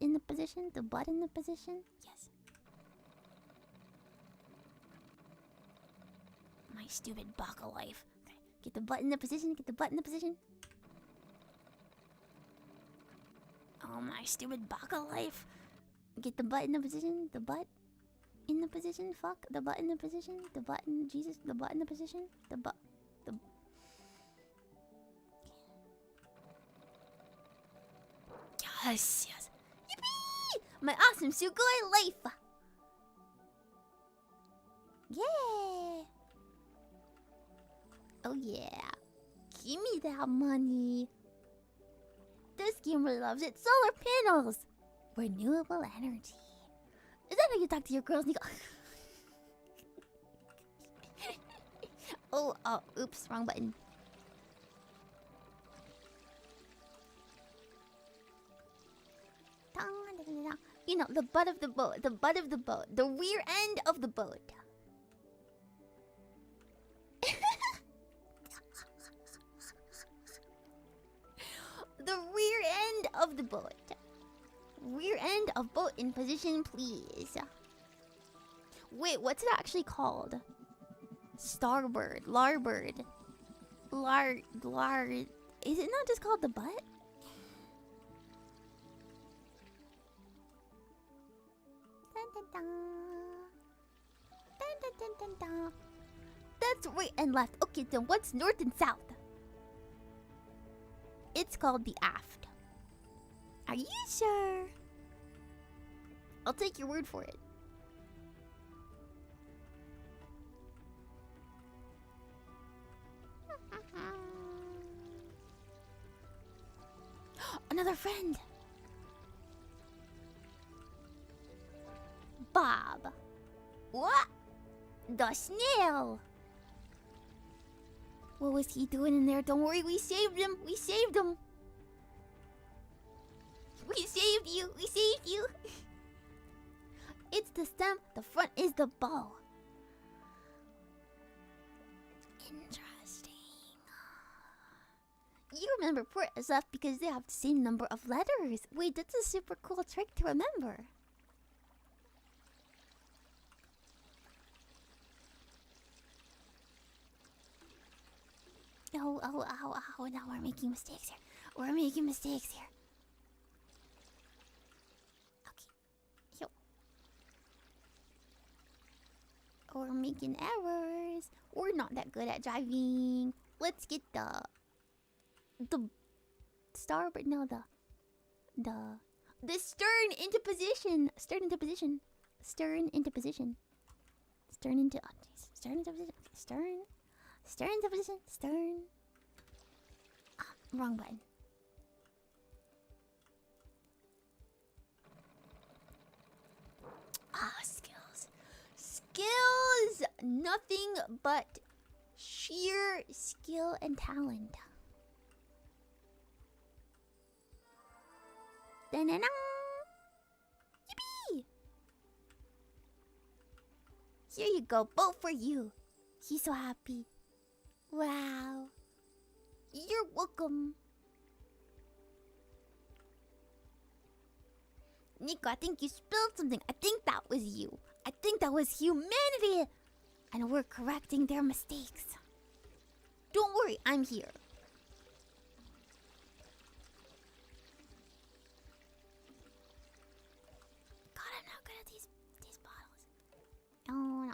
A: in the position. The butt in the position. Yes. My stupid baka life. Okay. Get the butt in the position. Get the butt in the position. Oh, my stupid baka life. Get the butt in the position. The butt in the position. Fuck. The butt in the position. The button. Jesus. The butt in the position. The butt. The... Yes, yes. Yippee! My awesome Sugoi life. Yeah. Oh, yeah. Give me that money. This gamer loves it. Solar panels. Renewable energy. Is that how you talk to your girls, Niko? Oh, oops, wrong button. You know, the butt of the boat. The butt of the boat. The rear end of the boat. The rear end of the boat. Rear end of boat in position, please. Wait, what's it actually called? Starboard, larboard, lard. Is it not just called the butt? That's right and left. Okay, then what's north and south? It's called the aft. Are you sure? I'll take your word for it. Another friend. Bob. What? The snail. What was he doing in there? Don't worry, we saved him. We saved him. We saved you. We saved you. It's the stem. The front is the bow. Interesting. You remember port as F because they have the same number of letters. Wait, that's a super cool trick to remember. Oh, now we're making mistakes here. We're making mistakes here. Okay. Yo. We're making errors. We're not that good at driving. Let's get the starboard. No, the stern into position. Stern into position. Stern into position. Stern into. Oh, jeez. Stern into position. Stern. Stern into position. Stern. Wrong button. Ah, skills. Skills! Nothing but sheer skill and talent. Da-na-na! Yippee! Here you go, both for you. He's so happy. Wow. You're welcome. Niko, I think you spilled something. I think that was you. I think that was humanity. And we're correcting their mistakes. Don't worry, I'm here. God, I'm not good at these bottles. Oh no.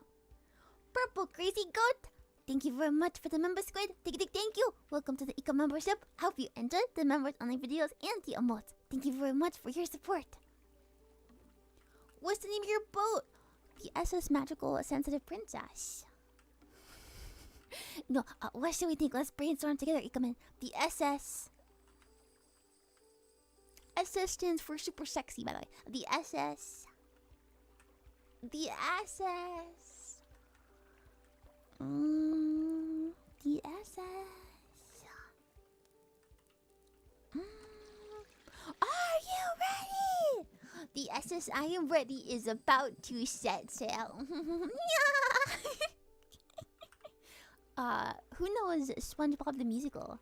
A: Purple Crazy Goat. Thank you very much for the member squid. Thank you. Welcome to the Ika membership. I hope you enjoyed the members only videos and the emotes. Thank you very much for your support. What's the name of your boat? The SS Magical Sensitive Princess. No, what should we think? Let's brainstorm together, Ikamen. The SS. SS stands for super sexy, by the way. The SS. The SS. The SS. Are you ready? The SS I am ready is about to set sail. Who knows SpongeBob the Musical?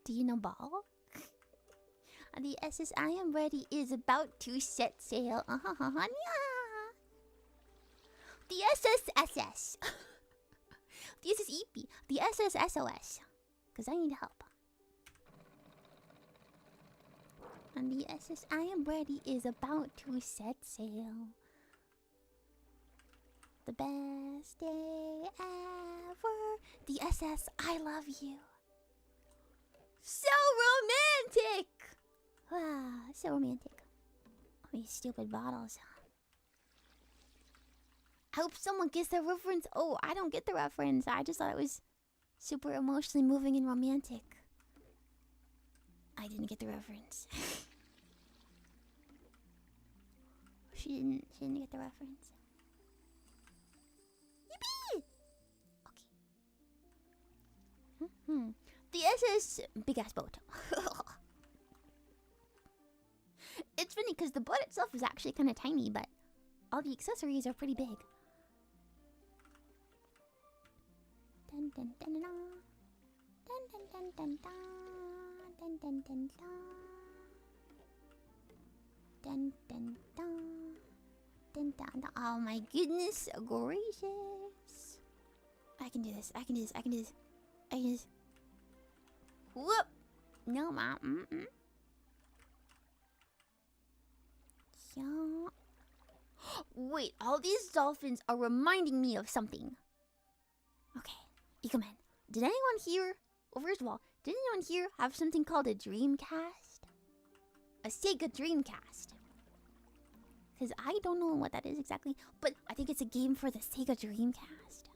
A: Do you know Ball? The SS I am ready is about to set sail. The SS. The SS EP. The SS SOS. Because I need help. And the SS I am ready is about to set sail. The best day ever. The SS I love you. So romantic! Wow, so romantic. Oh, these stupid bottles. I hope someone gets the reference. Oh, I don't get the reference. I just thought it was super emotionally moving and romantic. I didn't get the reference. She didn't get the reference. Yippee! Okay. The SS big ass boat. It's funny because the boat itself is actually kind of tiny, but all the accessories are pretty big. Dun dun dun dun dun dun dun dun dun dun dun dun dun dun dun. Oh my goodness gracious! I can do this. I can do this. I can do this. I can do this. Whoop! No, mom. Yeah. Wait, all these dolphins are reminding me of something. Okay, Ikamen, did anyone here... Well, first of all, did anyone here have something called a Dreamcast? A Sega Dreamcast. Because I don't know what that is exactly, but I think it's a game for the Sega Dreamcast.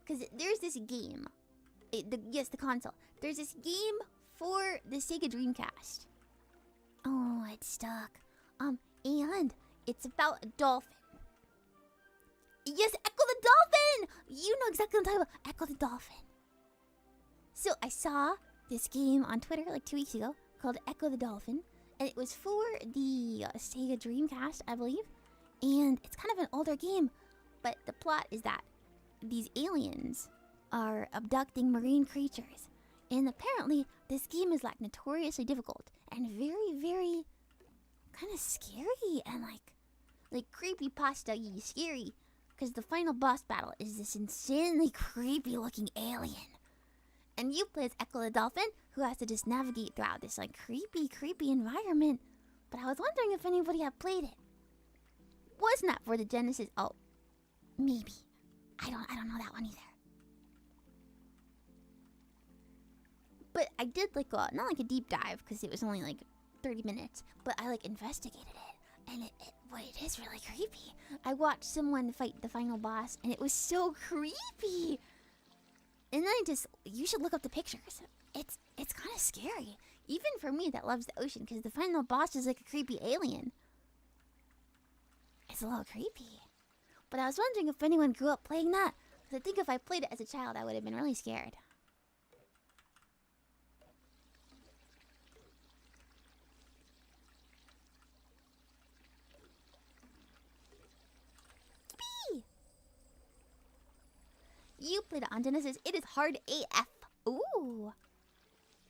A: Because there's this game. Yes, the console. There's this game for the Sega Dreamcast. Oh, it's stuck. And it's about a dolphin. Yes, Echo the Dolphin! You know exactly what I'm talking about. Echo the Dolphin. So I saw this game on Twitter like 2 weeks ago called Echo the Dolphin. And it was for the Sega Dreamcast, I believe. And it's kind of an older game. But the plot is that these aliens are abducting marine creatures. And apparently, this game is like notoriously difficult. And very, very kind of scary. And like creepypasta-y scary. Because the final boss battle is this insanely creepy looking alien. And you play as Echo the Dolphin, who has to just navigate throughout this like creepy environment. But I was wondering if anybody had played it. Wasn't that for the Genesis? Oh, maybe. I don't know that one either. But I did like not like a deep dive because it was only like 30 minutes. But I like investigated it, and it is really creepy. I watched someone fight the final boss, and it was so creepy. And then you should look up the pictures. It's kind of scary. Even for me that loves the ocean, because the final boss is like a creepy alien. It's a little creepy. But I was wondering if anyone grew up playing that. Because I think if I played it as a child, I would have been really scared. Yippee! You played it on Genesis. It is hard AF. Ooh.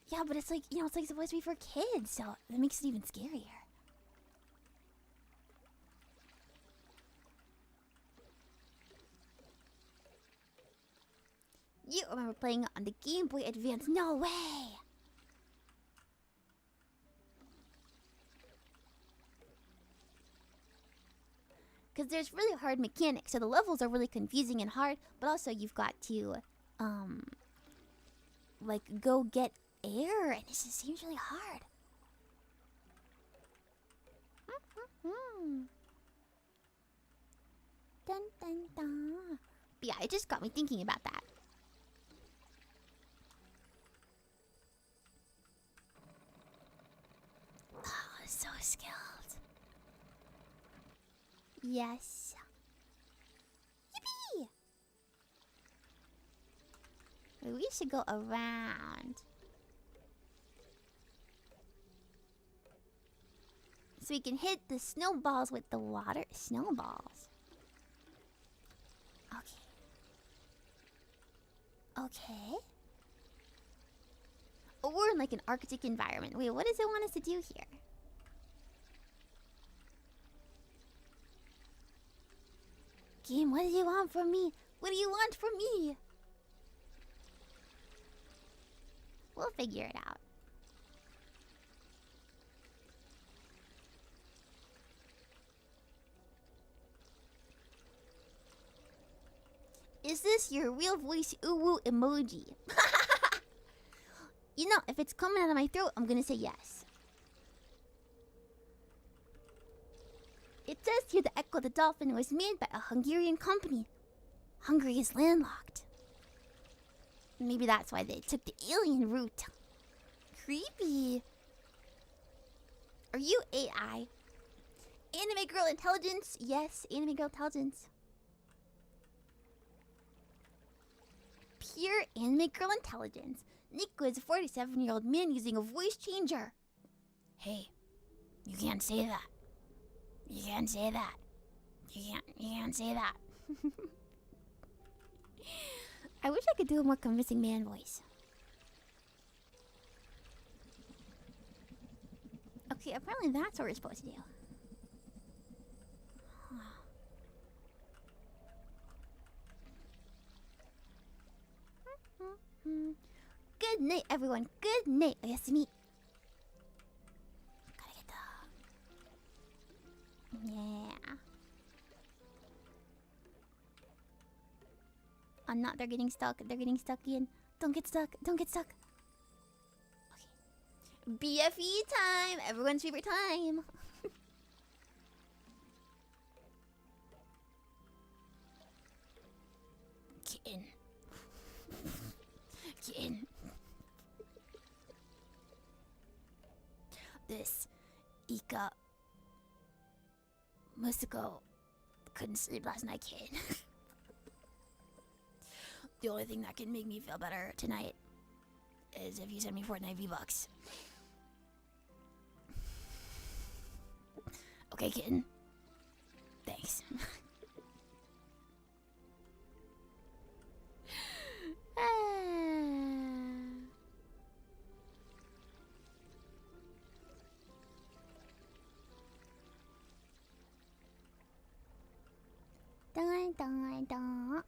A: Yeah, but it's like, you know, it's like supposed to be for kids, so that makes it even scarier. You remember playing it on the Game Boy Advance? No way! Because there's really hard mechanics, so the levels are really confusing and hard, but also you've got to, like, go get air, and it just seems really hard. Dun, dun, dun. But yeah, it just got me thinking about that. Oh, so skilled. Yes. Yippee! We should go around. So we can hit the snowballs with the water. Snowballs. Okay. Oh, we're in like an Arctic environment. Wait, what does it want us to do here? Game, what do you want from me? What do you want from me? We'll figure it out. Is this your real voice uwu emoji? You know, if it's coming out of my throat, I'm gonna say yes. It says here the Echo the Dolphin was made by a Hungarian company. Hungary is landlocked. Maybe that's why they took the alien route. Creepy. Are you AI? Anime girl intelligence? Yes, anime girl intelligence. Pure anime girl intelligence. Niko is a 47-year-old man using a voice changer. Hey, you can't say that. You can't say that. You can't say that. I wish I could do a more convincing man voice. Okay, apparently that's what we're supposed to do. Good night, everyone. Good night. Oyasumi. Gotta get the... Yeah. I'm not. They're getting stuck. They're getting stuck in. Don't get stuck. Don't get stuck. Okay. BFE time. Everyone's favorite time. Get in. Get in. This Ika Musuko couldn't sleep last night, kid. The only thing that can make me feel better tonight is if you send me Fortnite V-Bucks. Okay, kitten. Thanks. Dun, dun, dun.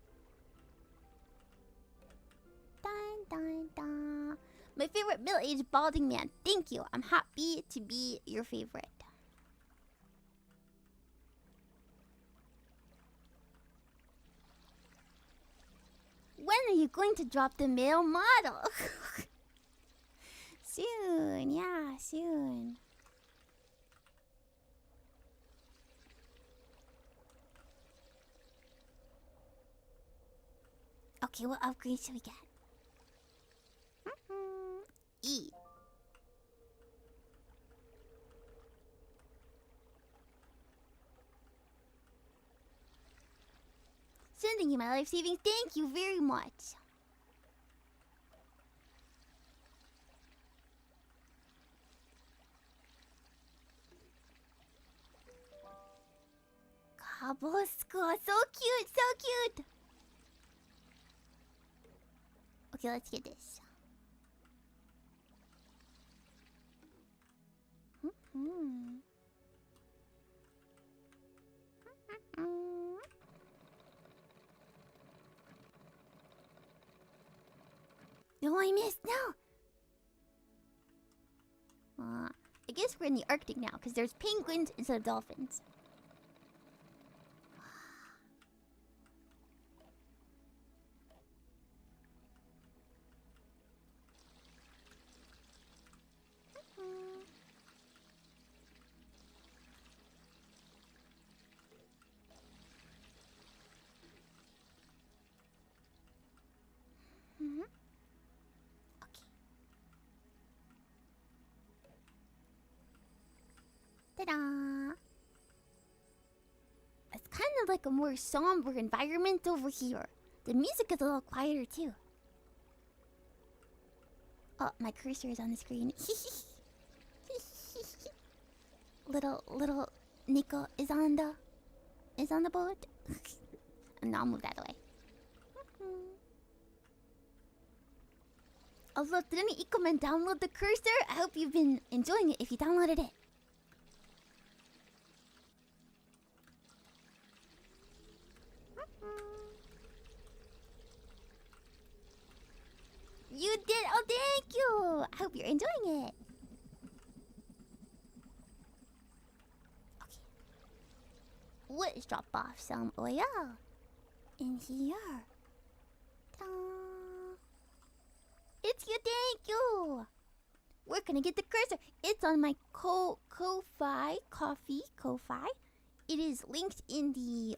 A: Dun, dun, dun. My favorite middle-aged balding man. Thank you. I'm happy to be your favorite. When are you going to drop the male model? Soon, yeah, soon. Okay, what upgrades should we get? Sending you my life savings. Thank you very much. Kabosco, so cute, so cute. Okay, let's get this. No, I missed. No. I guess we're in the Arctic now because there's penguins instead of dolphins. Ta-da! It's kind of like a more somber environment over here. The music is a little quieter too. Oh, my cursor is on the screen. little Niko is on the boat. And I'll move that away. Although, did any ikamen download the cursor? I hope you've been enjoying it if you downloaded it. You did? Oh, thank you! I hope you're enjoying it. Okay. Let's drop off some oil in here. Ta-da. It's you, thank you! We're gonna get the cursor. It's on my Ko-Fi. It is linked in the,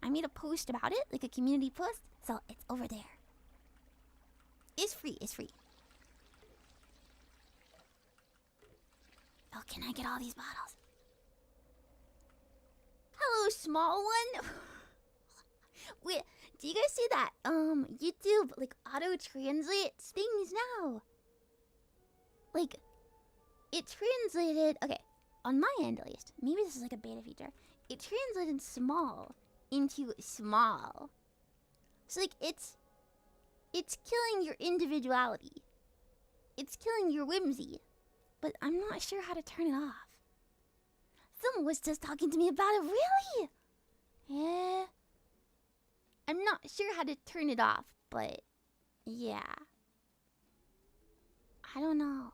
A: I made a post about it, like a community post, so it's over there. It's free, it's free. Oh, can I get all these bottles? Hello, small one. Wait, do you guys see that, YouTube, like, auto-translates things now? Like, it translated, okay, on my end at least, maybe this is like a beta feature, it translated small into small. So like it's killing your individuality. It's killing your whimsy. But I'm not sure how to turn it off. Someone was just talking to me about it, really? Yeah. I'm not sure how to turn it off, but yeah. I don't know.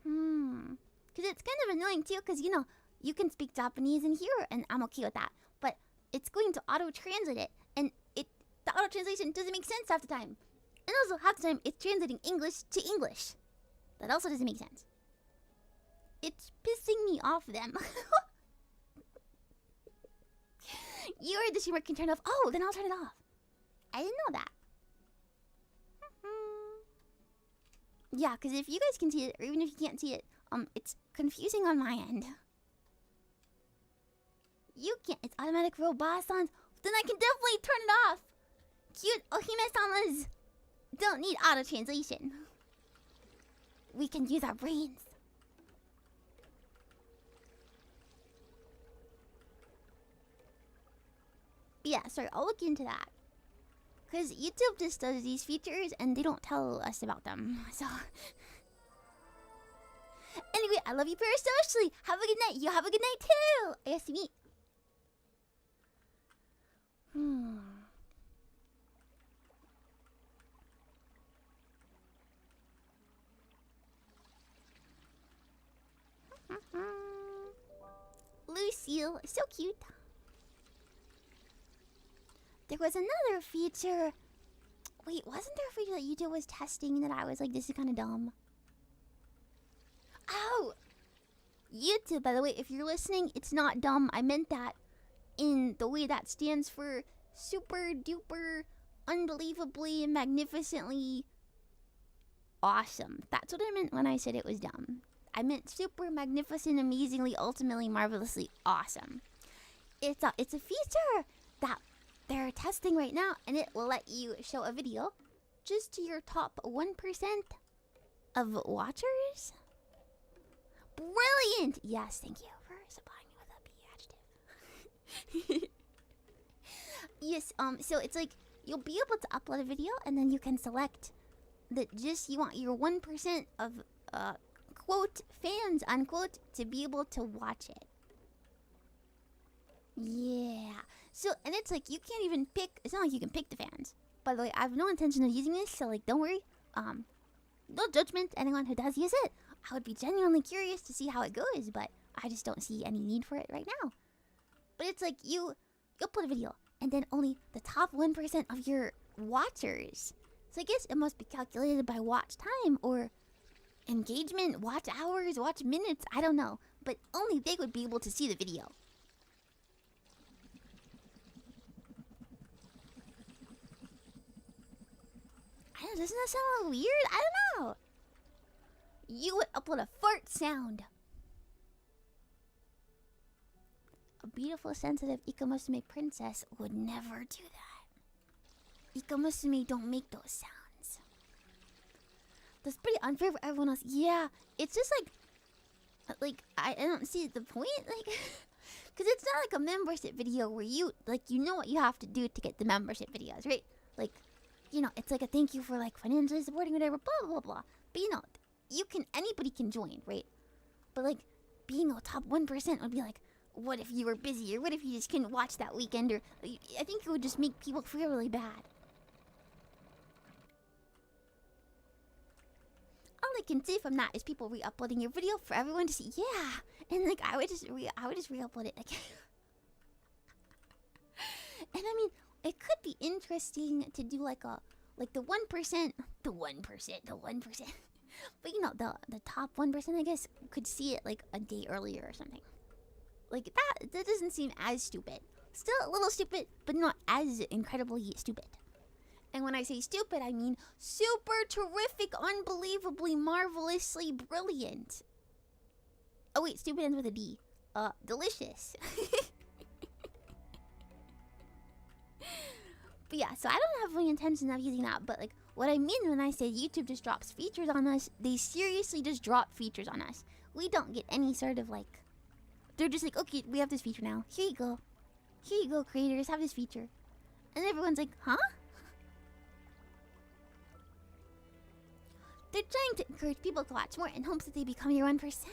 A: Because it's kind of annoying too, because, you know, you can speak Japanese in here, and I'm okay with that. But it's going to auto-translate it, and the auto-translation doesn't make sense half the time. And also, half the time, it's translating English to English. That also doesn't make sense. It's pissing me off, them. You or the streamer can turn it off. Oh, then I'll turn it off. I didn't know that. Yeah, because if you guys can see it, or even if you can't see it, it's confusing on my end. You can't. It's automatic robot sounds. Then I can definitely turn it off. Cute ohime-samas don't need auto-translation. We can use our brains. Yeah, sorry, I'll look into that. Because YouTube just does these features and they don't tell us about them, so... Anyway, I love you parasocially. Have a good night. You have a good night too. Ayasumi. Lucille, so cute. There was another feature. Wait, wasn't there a feature that YouTube was testing that I was like, this is kind of dumb? Oh! YouTube, by the way, if you're listening, it's not dumb. I meant that in the way that stands for super duper, unbelievably, magnificently awesome. That's what I meant when I said it was dumb. I meant super magnificent, amazingly, ultimately, marvelously awesome. it's a feature that they're testing right now, and it will let you show a video just to your top 1% of watchers. Brilliant! Yes, thank you for supplying me with a B adjective. Yes, so it's like you'll be able to upload a video, and then you can select that just you want your 1% of quote fans unquote to be able to watch it. Yeah. So, and it's like you can't even pick. It's not like you can pick the fans. By the way, I have no intention of using this, so like don't worry. No judgment to anyone who does use it. I would be genuinely curious to see how it goes, but I just don't see any need for it right now. But it's like you upload a video, and then only the top 1% of your watchers. So I guess it must be calculated by watch time or engagement, watch hours, watch minutes, I don't know. But only they would be able to see the video. I don't know, doesn't that sound a little weird? I don't know. You would upload a fart sound. A beautiful, sensitive ikamusume princess would never do that. Ikamusume don't make those sounds. That's pretty unfair for everyone else. Yeah, it's just like I don't see the point, like, because it's not like a membership video where you know what you have to do to get the membership videos, right? Like, you know, it's like a thank you for like financially supporting whatever, blah blah blah. But you know, anybody can join, right? But like being a top 1% would be like, what if you were busy, or what if you just couldn't watch that weekend, or I think it would just make people feel really bad. All I can see from that is people re-uploading your video for everyone to see. Yeah, and like I would just re-upload it again. And I mean, it could be interesting to do like the 1%, the 1%. But you know, the top 1%, I guess, could see it like a day earlier or something. Like that doesn't seem as stupid. Still a little stupid, but not as incredibly stupid. And when I say stupid, I mean super terrific, unbelievably, marvelously brilliant. Oh wait, stupid ends with a D. Delicious. But yeah, so I don't have any intention of using that, but like what I mean when I say YouTube just drops features on us, they seriously just drop features on us. We don't get any sort of like, they're just like, okay, we have this feature now. Here you go. Here you go, creators, have this feature. And everyone's like, huh? They're trying to encourage people to watch more in hopes that they become your 1%.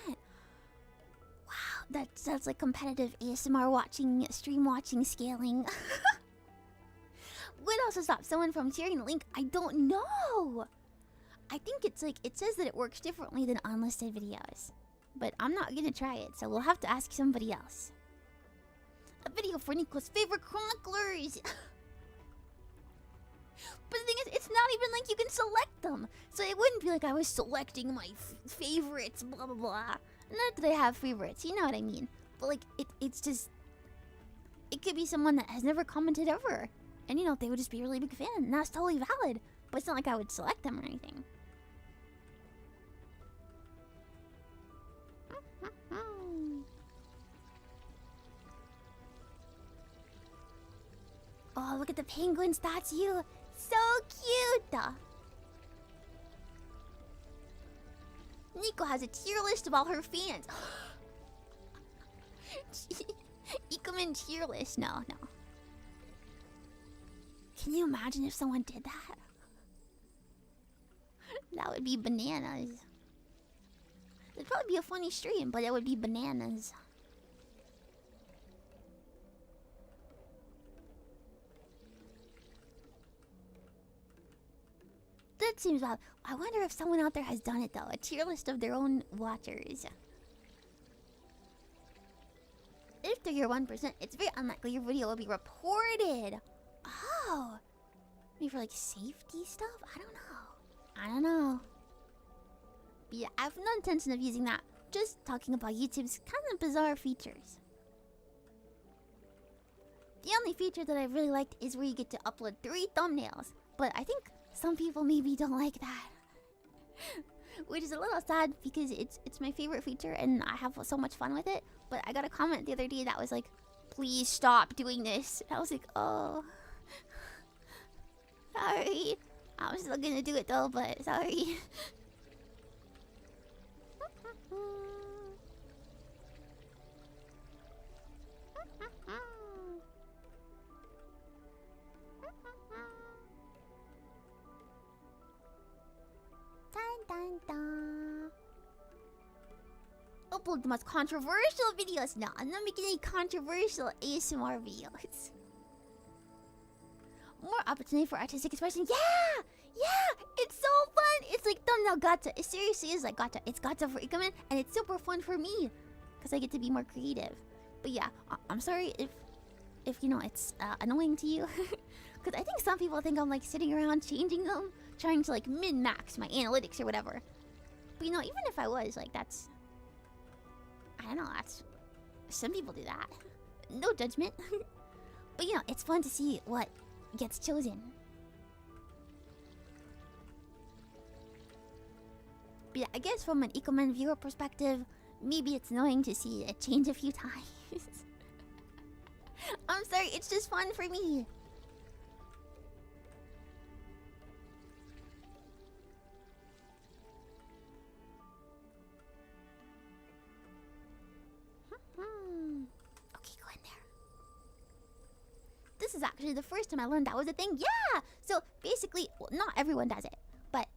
A: Wow, that's like competitive ASMR watching, stream watching, scaling. What else will stop someone from sharing the link? I don't know. I think it's like, it says that it works differently than unlisted videos. But I'm not gonna try it, so we'll have to ask somebody else. A video for Niko's favorite chroniclers. But the thing is, it's not even like you can select them. So it wouldn't be like I was selecting my favorites, blah, blah, blah. Not that I have favorites, you know what I mean. But like, it's just, it could be someone that has never commented ever. And you know, they would just be a really big fan, and that's totally valid. But it's not like I would select them or anything. Oh, look at the penguins, that's you. So cute. Niko has a tier list of all her fans. Ikamen tier list, no. Can you imagine if someone did that? That would be bananas. It'd probably be a funny stream, but it would be bananas. That seems odd. I wonder if someone out there has done it though. A tier list of their own watchers. If they're your 1%, it's very unlikely your video will be reported. Oh, maybe for like safety stuff? I don't know. But yeah, I have no intention of using that. Just talking about YouTube's kind of bizarre features. The only feature that I really liked is where you get to upload 3 thumbnails. But I think some people maybe don't like that. Which is a little sad because it's my favorite feature and I have so much fun with it. But I got a comment the other day that was like, please stop doing this. I was like, oh. Sorry. I'm still gonna do it though, but sorry. Dun, dun, dun. Upload the most controversial videos. No, I'm not making any controversial ASMR videos. More opportunity for artistic expression. Yeah! Yeah! It's so fun! It's like thumbnail gacha. It seriously is like gacha. It's gacha for ikamen, and it's super fun for me. Because I get to be more creative. But yeah, I'm sorry if you know, it's annoying to you. Because I think some people think I'm like sitting around changing them. Trying to like min-max my analytics or whatever. But you know, even if I was, like that's... I don't know, that's... Some people do that. No judgment. But you know, it's fun to see what gets chosen. But yeah, I guess from an ikamen viewer perspective, maybe it's annoying to see it change a few times. I'm sorry, it's just fun for me. Okay, go in there. This is actually the first time I learned that was a thing. Yeah! So basically, well, not everyone does it, but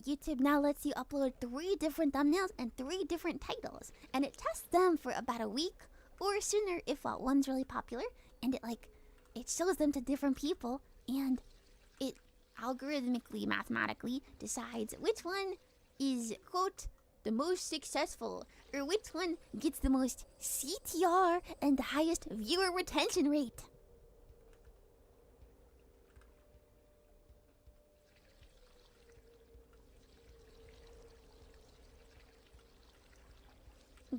A: YouTube now lets you upload 3 different thumbnails and 3 different titles. And it tests them for about a week or sooner if one's really popular. And it shows them to different people, and it algorithmically, mathematically decides which one is, quote, the most successful, or which one gets the most CTR and the highest viewer retention rate.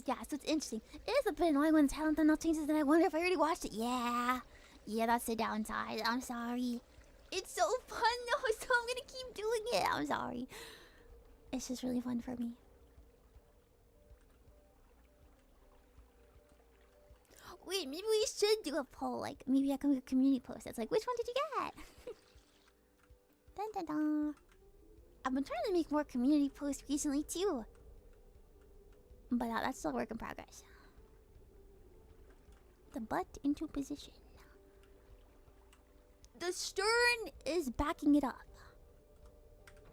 A: Yeah, so it's interesting. It is a bit annoying when talent thumbnail changes and I wonder if I already watched it. Yeah, that's the downside. I'm sorry. It's so fun though, so I'm gonna keep doing it. I'm sorry. It's just really fun for me. Wait, maybe we should do a poll. Like, maybe I can make a community post. It's like, which one did you get? Dun, dun, dun. I've been trying to make more community posts recently too. But that's still a work in progress. The butt into position. The stern is backing it up.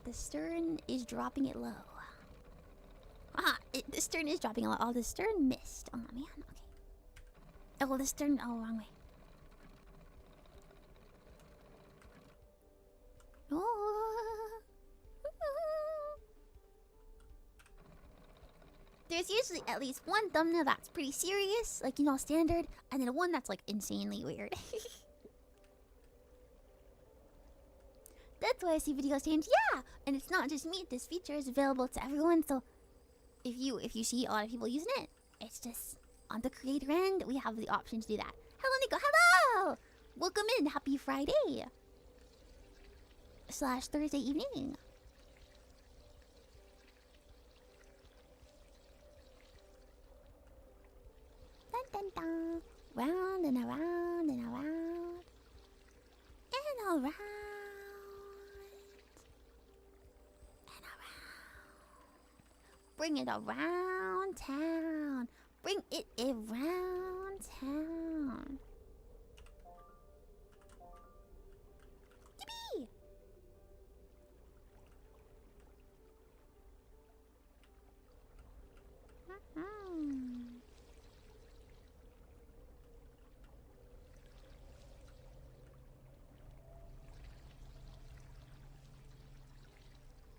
A: The stern is dropping it low. The stern is dropping it low. Oh, the stern missed. Oh, man. Okay. Oh, the stern... Oh, wrong way. Oh. There's usually at least one thumbnail that's pretty serious, like, you know, standard, and then one that's, like, insanely weird. That's why I see videos change. Yeah! And it's not just me. This feature is available to everyone, so if you see a lot of people using it, it's just on the creator end, we have the option to do that. Hello, Niko. Hello! Welcome in. Happy Friday. / Thursday evening. Dun, dun, dun. Round and around and around. And around. And around. Bring it around town. Bring it around town. Yippee!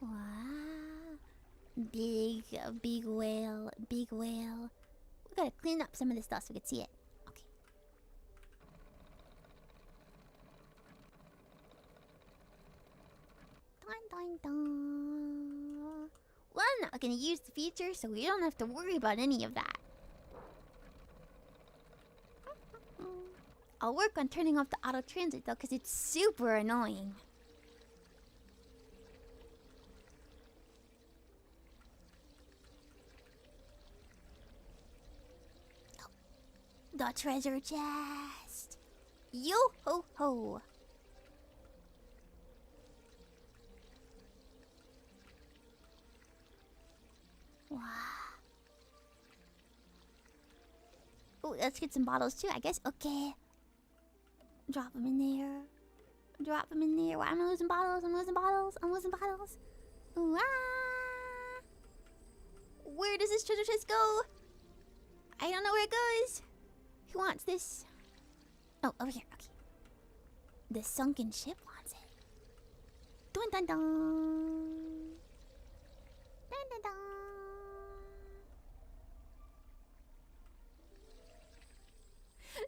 A: Wow. Big whale, big whale. We gotta clean up some of this stuff so we can see it. Okay. Dun, dun, dun. Well, I'm not gonna use the feature, so we don't have to worry about any of that. I'll work on turning off the auto transit though, because it's super annoying. the treasure chest. Yo ho ho. Wow. Oh, let's get some bottles too, I guess. Okay. Drop them in there. Drop them in there. Why am I losing bottles? I'm losing bottles. I'm losing bottles. Ooh, ah. Where does this treasure chest go? I don't know where it goes. Who wants this? Oh, over here. Okay. The sunken ship wants it. Dun dun dun. Dun dun dun.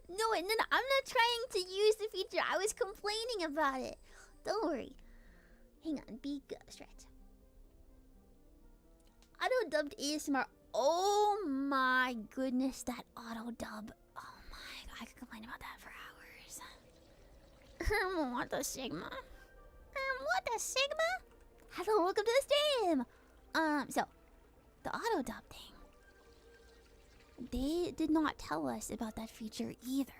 A: No, I'm not trying to use the feature. I was complaining about it. Don't worry. Hang on, be good, stretch. Auto-dubbed ASMR. Oh my goodness, that auto-dub. Oh my god, I could complain about that for hours. What the Sigma? What the Sigma? Hello, welcome to the stream. So, the auto-dub thing. They did not tell us about that feature either.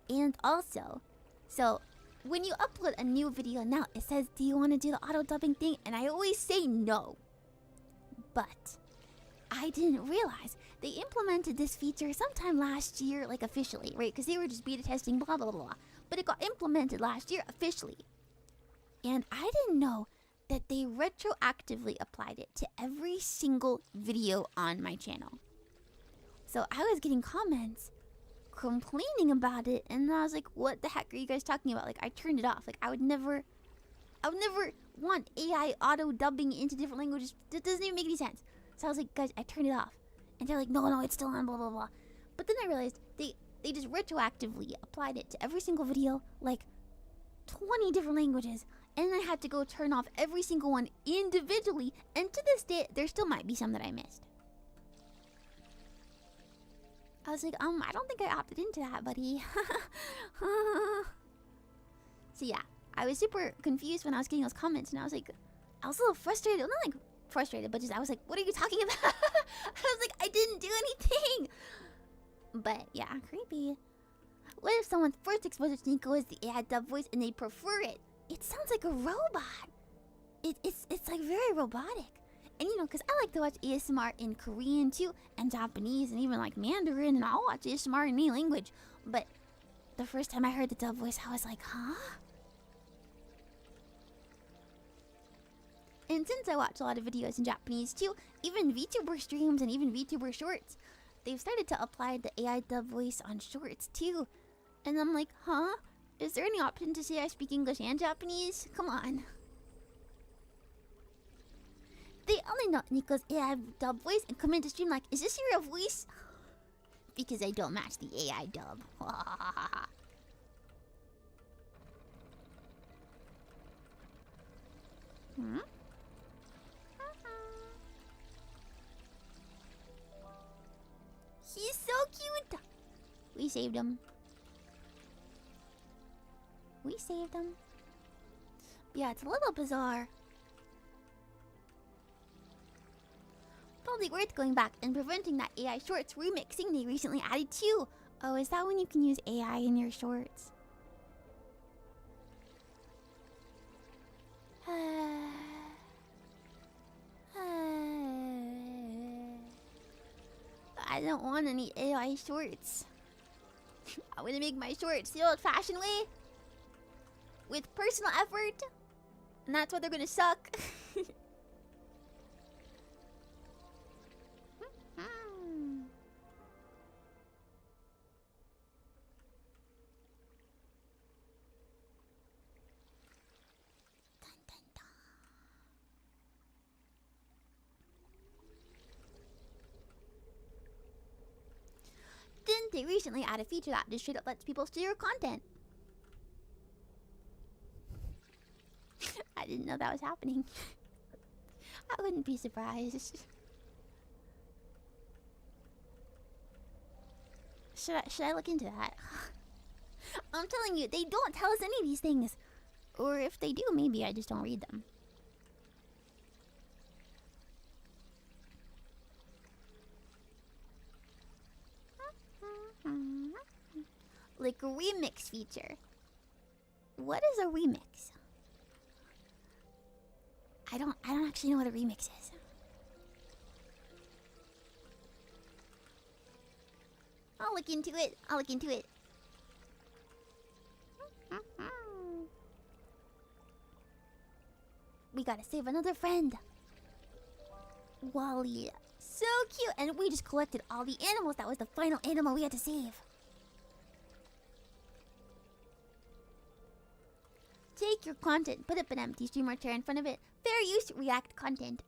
A: And also, so when you upload a new video now, it says, do you want to do the auto-dubbing thing? And I always say no. But I didn't realize they implemented this feature sometime last year, like officially, right? Because they were just beta testing, blah, blah, blah, blah. But it got implemented last year officially. And I didn't know that they retroactively applied it to every single video on my channel. So I was getting comments complaining about it, and I was like, what the heck are you guys talking about? Like, I turned it off. Like, I would never want AI auto-dubbing into different languages. That doesn't even make any sense. So I was like, guys, I turned it off. And they're like, no, it's still on, blah, blah, blah. But then I realized they just retroactively applied it to every single video, like 20 different languages. And I had to go turn off every single one individually. And to this day, there still might be some that I missed. I was like, I don't think I opted into that, buddy. So yeah, I was super confused when I was getting those comments, and I was like, I was a little frustrated. Well, not like frustrated, but just I was like, what are you talking about? I was like, I didn't do anything. But yeah, creepy. What if someone's first exposure to Niko is the AI dub voice and they prefer it? It sounds like a robot. It's like very robotic. And you know, because I like to watch ASMR in Korean too, and Japanese, and even like Mandarin, and I'll watch ASMR in any language. But the first time I heard the dub voice, I was like, huh? And since I watch a lot of videos in Japanese too, even VTuber streams and even VTuber shorts, they've started to apply the AI dub voice on shorts too. And I'm like, huh? Is there any option to say I speak English and Japanese? Come on. They only know Niko's AI dub voice and come into stream like, is this your real voice? Because I don't match the AI dub. Hmm? He's so cute! We saved him. We saved him. Yeah, it's a little bizarre. Probably worth going back and preventing that AI shorts remixing they recently added too. Oh, is that when you can use AI in your shorts? I don't want any AI shorts. I want to make my shorts the old-fashioned way, with personal effort, and that's why they're gonna suck. Didn't they recently add a feature that just straight up lets people steal your content? I didn't know that was happening. I wouldn't be surprised. Should I look into that? I'm telling you, they don't tell us any of these things. Or if they do, maybe I just don't read them. like a remix feature. What is a remix? I don't actually know what a remix is. I'll look into it. We gotta save another friend. Wally. So cute. And we just collected all the animals. That was the final animal we had to save. Take your content, put up an empty streamer chair in front of it. Fair use, react content.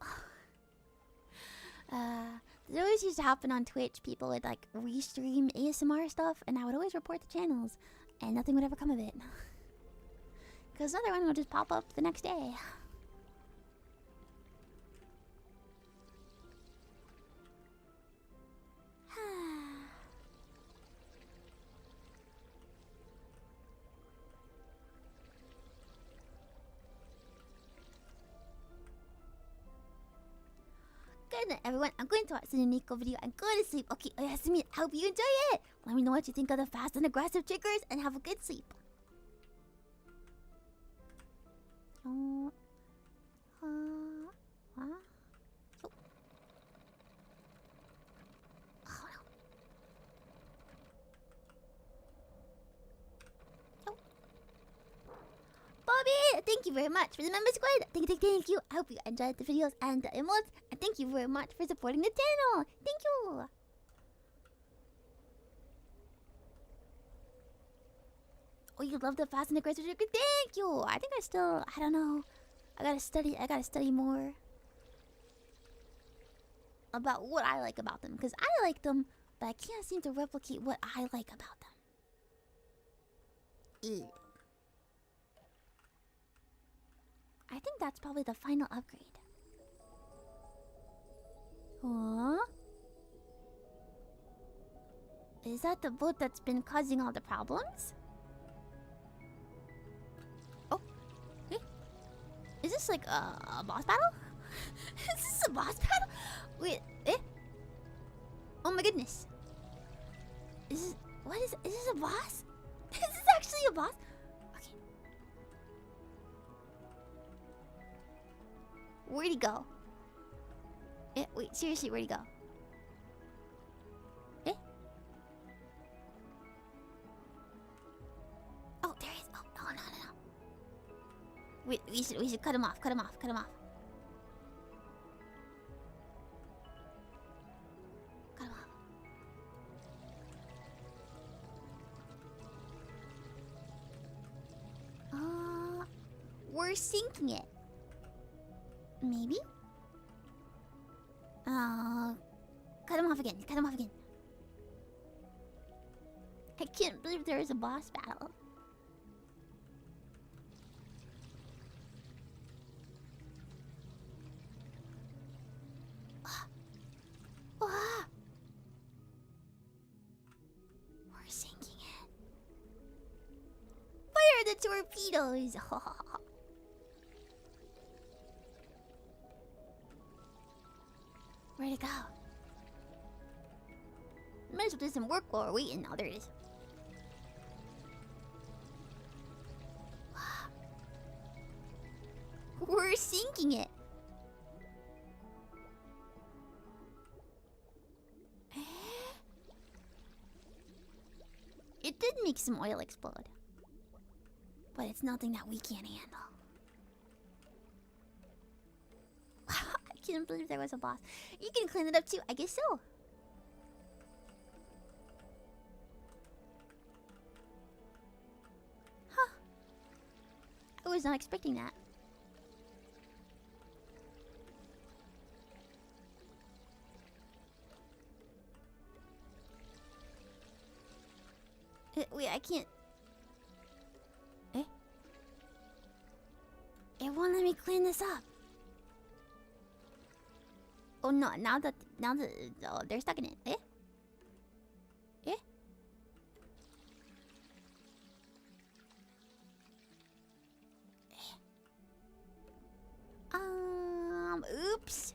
A: This always used to happen on Twitch. People would like restream ASMR stuff, and I would always report the channels, and nothing would ever come of it. Because another one would just pop up the next day. Good night, everyone. I'm going to watch the new Niko video and go to sleep. Okay, oyasumi. I hope you enjoy it. Let me know what you think of the fast and aggressive triggers and have a good sleep. Oh. Oh no. Oh. Bobby, thank you very much for the member squad. Thank you. I hope you enjoyed the videos and the emotes. And thank you very much for supporting the channel. Thank you. Oh, you love the fast and aggressive trigger? Thank you. I think I don't know. I gotta study more about what I like about them. Because I like them, but I can't seem to replicate what I like about them. Ew. I think that's probably the final upgrade. Huh? Is that the boat that's been causing all the problems? Oh. Eh? Is this like a boss battle? Is this a boss battle? Wait, eh? Oh my goodness. Is this a boss? Is this actually a boss? Okay. Where'd he go? Eh, wait, seriously, where'd he go? Eh? Oh, there he is. Oh, no. Wait, we should cut him off. Cut him off. Cut him off. We're sinking it. Maybe? Cut him off again. I can't believe there is a boss battle. We're sinking it. Fire the torpedoes! Where'd it go? Might as well do some work while we're waiting. Oh, there it is. We're sinking it. It did make some oil explode. But it's nothing that we can't handle. I can't believe there was a boss. You can clean it up too. I guess so. Huh. I was not expecting that. Wait, I can't. Eh? It won't let me clean this up. Oh no, now that oh, they're stuck in it. Eh? Eh? Oops.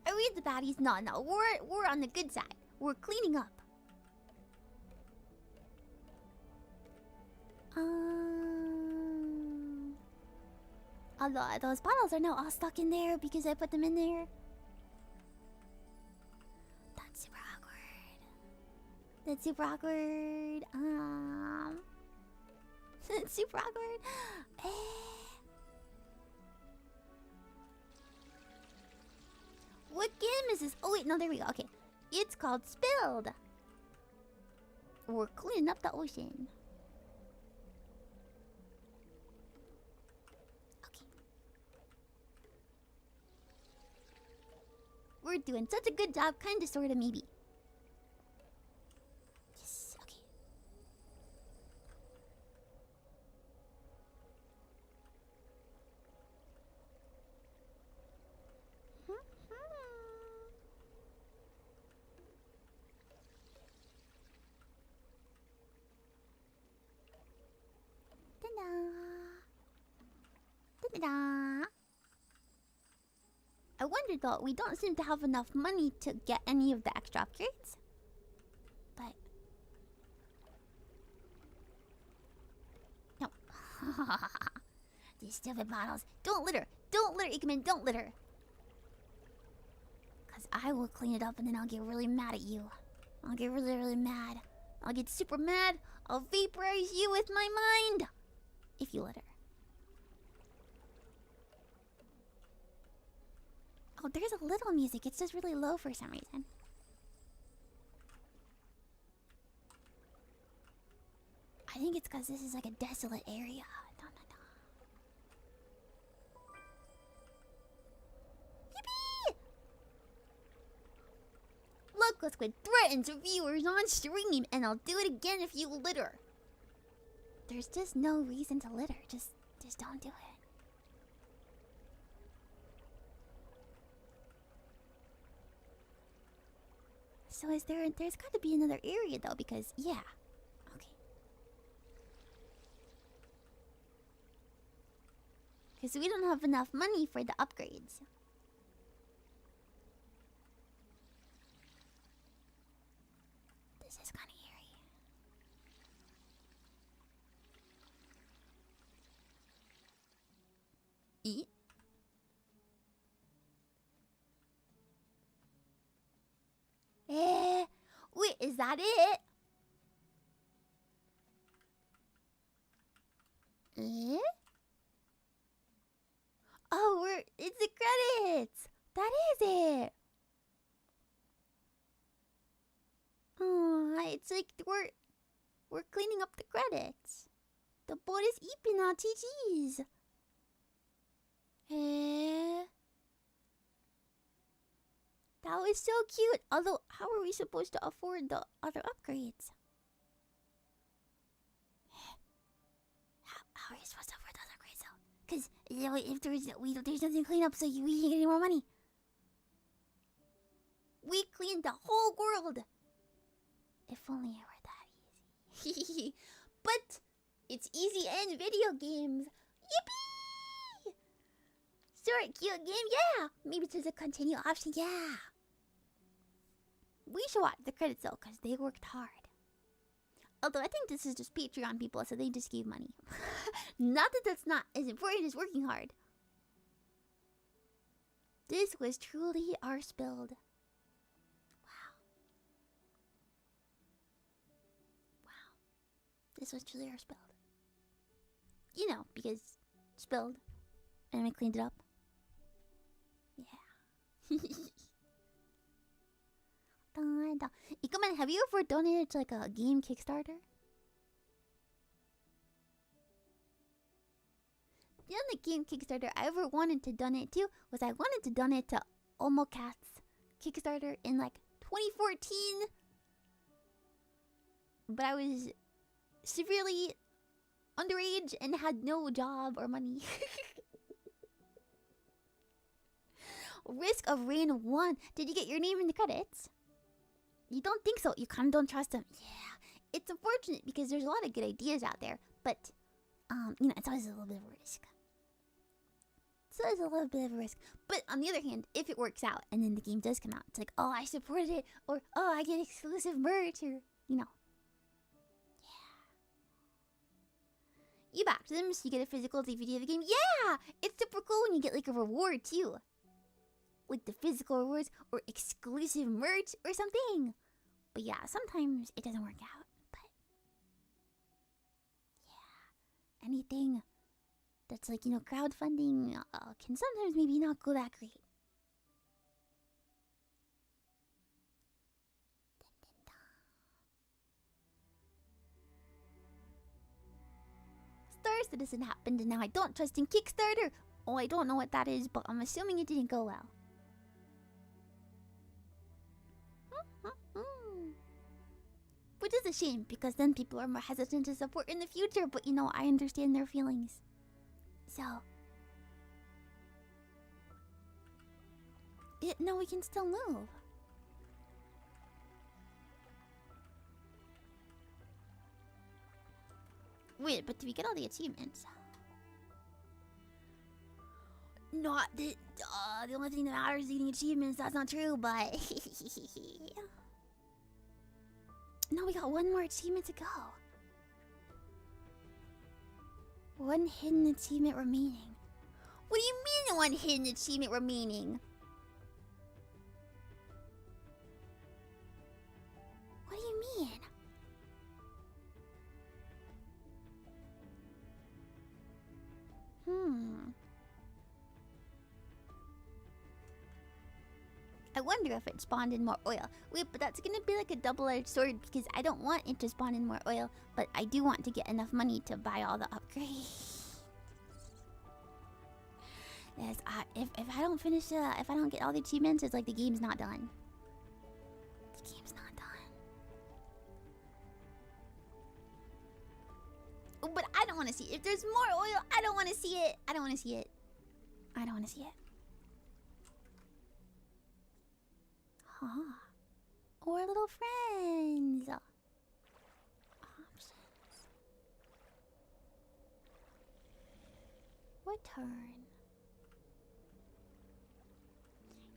A: Are we the baddies? No, we're on the good side. We're cleaning up. Although those bottles are now all stuck in there because I put them in there. That's super awkward. That's super awkward. That's super awkward. What game is this? Oh wait, no, there we go. Okay. It's called Spilled. We're cleaning up the ocean. Okay. We're doing such a good job, kinda, sorta, maybe. Yes, okay. Ta-da! I wonder though, we don't seem to have enough money to get any of the extra upgrades. But... no. These stupid bottles. Don't litter! Don't litter, Ikamen, don't litter! Cause I will clean it up and then I'll get really mad at you. I'll get really, really mad. I'll get super mad. I'll vaporize you with my mind! If you litter. Oh, there's a little music. It's just really low for some reason. I think it's because this is like a desolate area. No. Yippee! Local Squid threatens viewers on stream, and I'll do it again if you litter. There's just no reason to litter. Just don't do it. So is there's got to be another area though, because yeah. Okay. Because we don't have enough money for the upgrades. This is kind of eerie. Eat? Wait, is that it? Oh, it's the credits! That is it! Oh, it's like we're cleaning up the credits. The boat is eeping out TGs. That was so cute. Although, how are we supposed to afford the other upgrades? How are you supposed to afford the other upgrades though? Because if there's nothing to clean up, so we can't get any more money. We cleaned the whole world. If only it were that easy. But it's easy in video games. Yippee! Short, cute game, yeah. Maybe there's a continue option, yeah. We should watch the credits though, because they worked hard. Although I think this is just Patreon people, so they just gave money. Not that that's not as important as working hard. This was truly our spilled. Wow. Wow. This was truly our spilled. You know, because spilled. And we cleaned it up. Yeah. Ikamen, have you ever donated to like a game Kickstarter? The only game Kickstarter I ever wanted to donate to was I wanted to donate to Omocat's Kickstarter in like 2014. But I was severely underage and had no job or money. Risk of Rain 1. Did you get your name in the credits? You don't think so. You kind of don't trust them. Yeah. It's unfortunate because there's a lot of good ideas out there. But, you know, it's always a little bit of a risk. So it's a little bit of a risk. But on the other hand, if it works out and then the game does come out, it's like, oh, I supported it, or oh, I get exclusive merch, or you know. You backed them, so you get a physical DVD of the game. Yeah! It's super cool when you get like a reward too. Like the physical rewards or exclusive merch or something. But yeah, sometimes it doesn't work out. But yeah, anything that's like, you know, crowdfunding can sometimes maybe not go that great. Star Citizen happened and now I don't trust in Kickstarter. Oh, I don't know what that is, but I'm assuming it didn't go well. Which is a shame, because then people are more hesitant to support in the future, but you know, I understand their feelings. So... no, we can still move. Wait, but do we get all the achievements? Not that... the only thing that matters is getting achievements, that's not true, but... No, we got one more achievement to go. One hidden achievement remaining. What do you mean one hidden achievement remaining? What do you mean? I wonder if it spawned in more oil. Wait, but that's gonna be like a double-edged sword because I don't want it to spawn in more oil, but I do want to get enough money to buy all the upgrades. Yes, if I don't finish, if I don't get all the achievements, it's like the game's not done. The game's not done. Oh, but I don't want to see it. If there's more oil, I don't want to see it. I don't want to see it. I don't want to see it. Huh. Or little friends. Options. Return.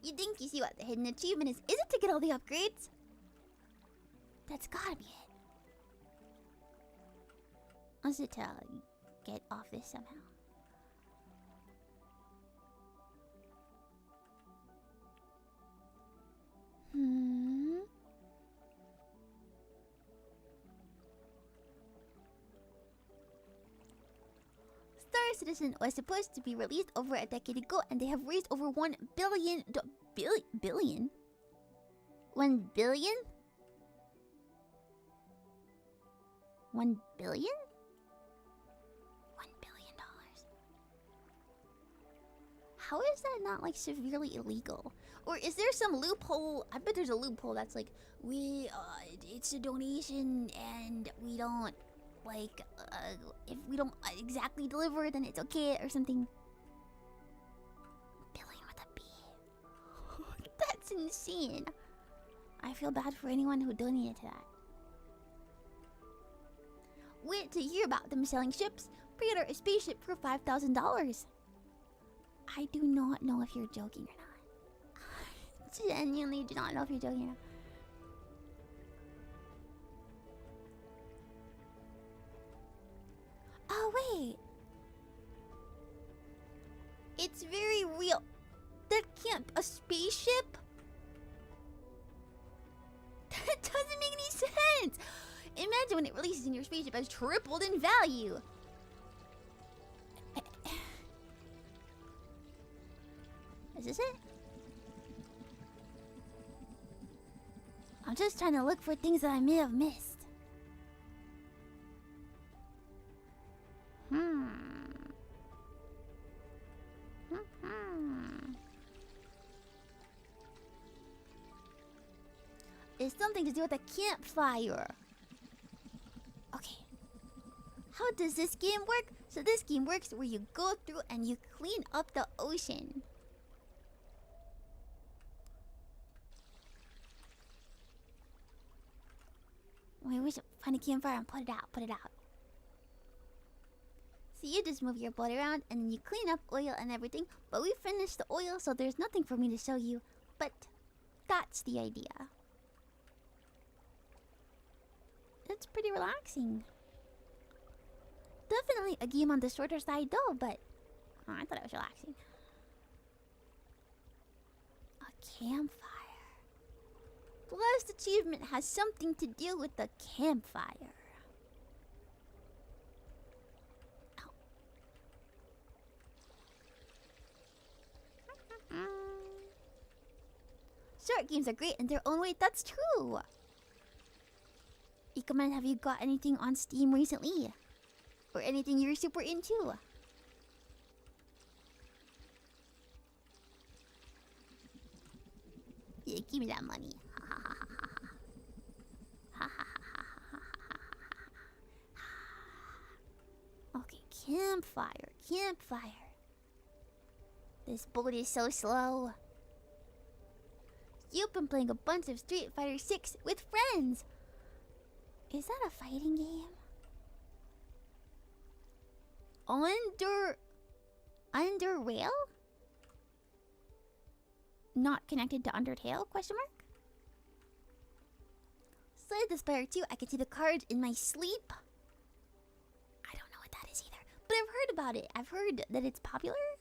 A: You think you see what the hidden achievement is? Is it to get all the upgrades? That's gotta be it. Or is it to get off this somehow? Star Citizen was supposed to be released over a decade ago, and they have raised over $1 billion. Billion? 1 billion? 1 billion? $1 billion. How is that not like severely illegal? Or is there some loophole? I bet there's a loophole that's like, it's a donation and we don't, like, if we don't exactly deliver, then it's okay or something. Billion with a B. That's insane. I feel bad for anyone who donated to that. Wait to hear about them selling ships. Pre-order a spaceship for $5,000. I do not know if you're joking or not. Genuinely do not know if you're joking or not. Oh wait, it's very real. That can't a spaceship? That doesn't make any sense. Imagine when it releases and your spaceship has tripled in value. Is this it? I'm just trying to look for things that I may have missed. It's something to do with a campfire. Okay. How does this game work? So this game works where you go through and you clean up the ocean. Wait, we should find a campfire and put it out. Put it out. So you just move your boat around and you clean up oil and everything. But we finished the oil, so there's nothing for me to show you. But that's the idea. It's pretty relaxing. Definitely a game on the shorter side though, but I thought it was relaxing. A campfire. The last achievement has something to do with the campfire. Short games are great in their own way, that's true. Ikamen, have you got anything on Steam recently? Or anything you're super into? Yeah, give me that money. Okay, campfire. This boat is so slow. You've been playing a bunch of Street Fighter 6 with friends. Is that a fighting game? Under rail? Not connected to Undertale? Question mark. Slay the Spire 2. I can see the cards in my sleep. I don't know what that is either, but I've heard about it. I've heard that it's popular.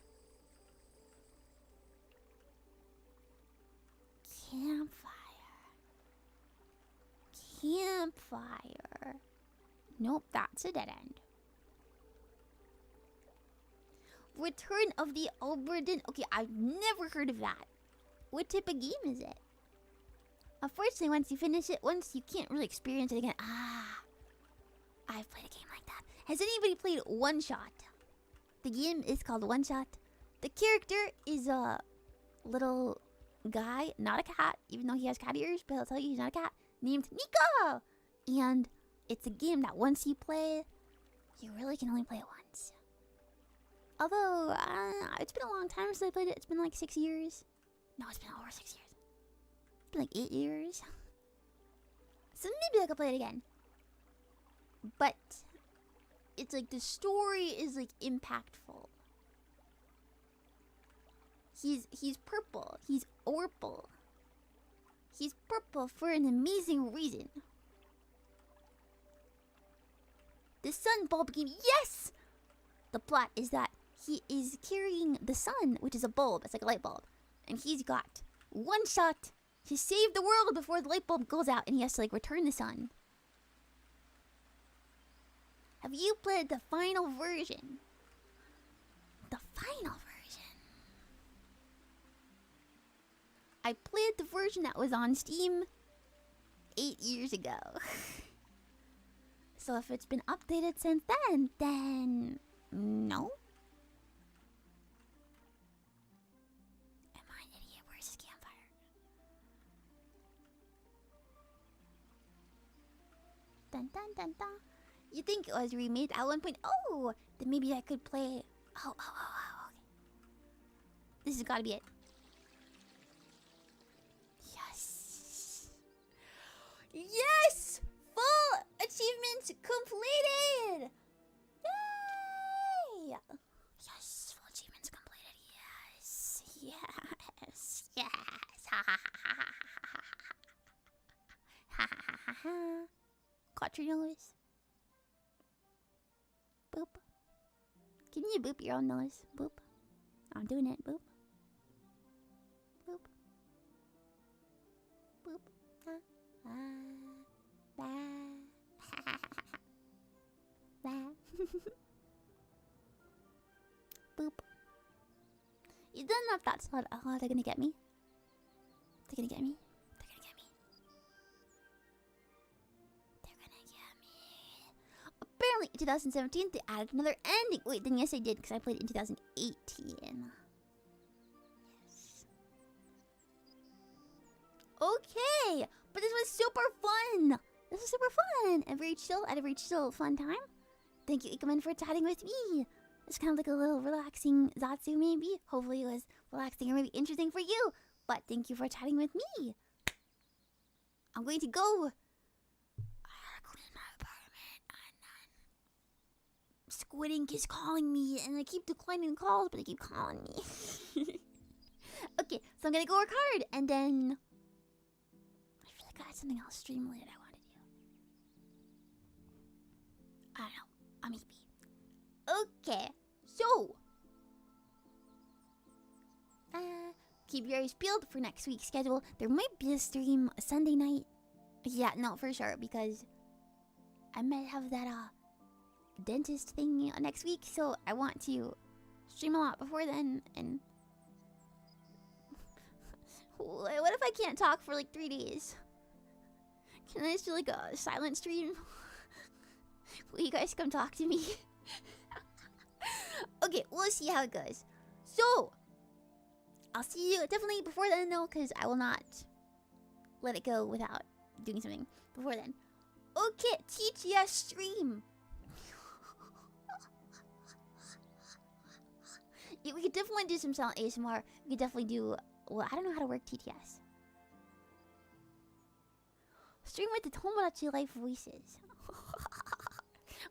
A: Campfire. Nope, that's a dead end. Return of the Oberdin. Okay, I've never heard of that. What type of game is it? Unfortunately, once you finish it, you can't really experience it again. I've played a game like that. Has anybody played One Shot? The game is called One Shot. The character is a little guy, not a cat, even though he has cat ears, but I'll tell you he's not a cat, named Niko! And it's a game that once you play, you really can only play it once. Although, it's been a long time since I played it. It's been like 6 years. No, it's been over 6 years. It's been like 8 years. So maybe I could play it again. But it's like the story is like impactful. He's purple. He's orpal. He's purple for an amazing reason. The sun bulb game. Yes! The plot is that he is carrying the sun, which is a bulb. It's like a light bulb. And he's got one shot to save the world before the light bulb goes out, and he has to like return the sun. Have you played the final version? The final version. I played the version that was on Steam 8 years ago. So if it's been updated since then no. Am I an idiot? Where's this campfire? Dun dun dun dun. You think it was remade at one point? Oh, then maybe I could play. Oh, okay. This has got to be it. Yes! Full achievements completed! Yay! Yes, full achievements completed. Yes. Got your nose. Boop. Can you boop your own nose? Boop. I'm doing it. Boop. Boop. Boop. Boop. You don't know if that's how they're gonna get me. They're gonna get me. They're gonna get me. They're gonna get me. Apparently, in 2017, they added another ending. Wait, then yes, I did, because I played it in 2018. Yes. Okay, but this was super fun. This was super fun and very chill. At a very chill, fun time. Thank you, Ikamen, for chatting with me. It's kind of like a little relaxing Zatsu, maybe. Hopefully, it was relaxing or maybe interesting for you. But thank you for chatting with me. I'm going to go. I gotta clean my apartment and then Squid Ink is calling me, and I keep declining calls, but they keep calling me. Okay, so I'm gonna go work hard, and then I feel like I had something else stream related I want to do. I don't know. Maybe. Okay, so keep your eyes peeled for next week's schedule. There might be a stream Sunday night. Yeah, no, for sure, because I might have that dentist thing next week, so I want to stream a lot before then. And what if I can't talk for like 3 days? Can I just do like a silent stream? Will you guys come talk to me? Okay, we'll see how it goes. So I'll see you definitely before then though, because I will not let it go without doing something before then. Okay, TTS stream. Yeah, we could definitely do some silent ASMR. We could definitely do, well, I don't know how to work TTS. Stream with the Tomodachi Life voices.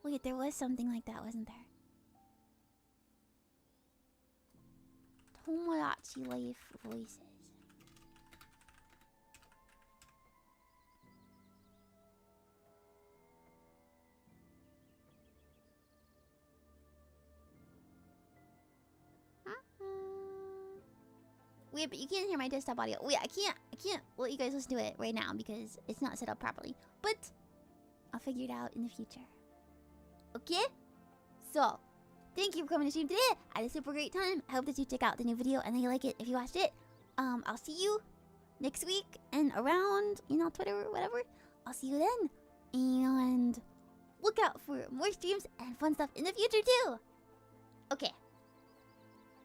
A: Wait, there was something like that, wasn't there? Tomodachi Life voices. Wait, but you can't hear my desktop audio. Wait, I can't let you guys listen to it right now because it's not set up properly. But I'll figure it out in the future. Okay? So, thank you for coming to stream today. I had a super great time. I hope that you check out the new video and that you like it if you watched it. I'll see you next week and around, Twitter or whatever. I'll see you then. And look out for more streams and fun stuff in the future too. Okay.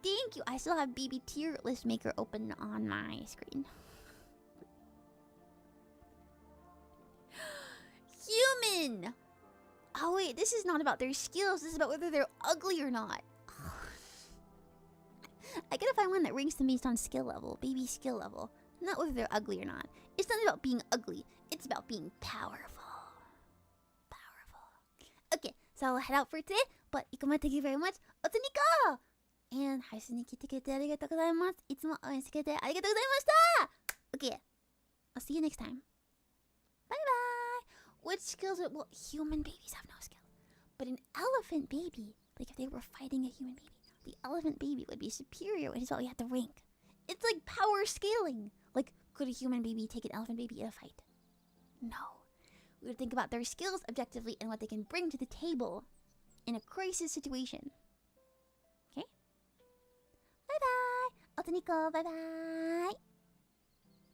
A: Thank you. I still have BB tier list maker open on my screen. Human! Oh wait, this is not about their skills. This is about whether they're ugly or not. I gotta find one that ranks them based on skill level. Baby skill level. Not whether they're ugly or not. It's not about being ugly. It's about being powerful. Okay, so I'll head out for today. But Ikamen, thank you very much. Otsu Niko! And 配信に来てくれてありがとうございます。いつも応援してくれてありがとうございました。Okay, I'll see you next time. Bye bye. What skills are, well, human babies have no skill. But an elephant baby, like if they were fighting a human baby, the elephant baby would be superior, which is what we have to rank. It's like power scaling. Like, could a human baby take an elephant baby in a fight? No. We would think about their skills objectively and what they can bring to the table in a crisis situation. Okay? Bye bye. Otsu Niko, bye bye.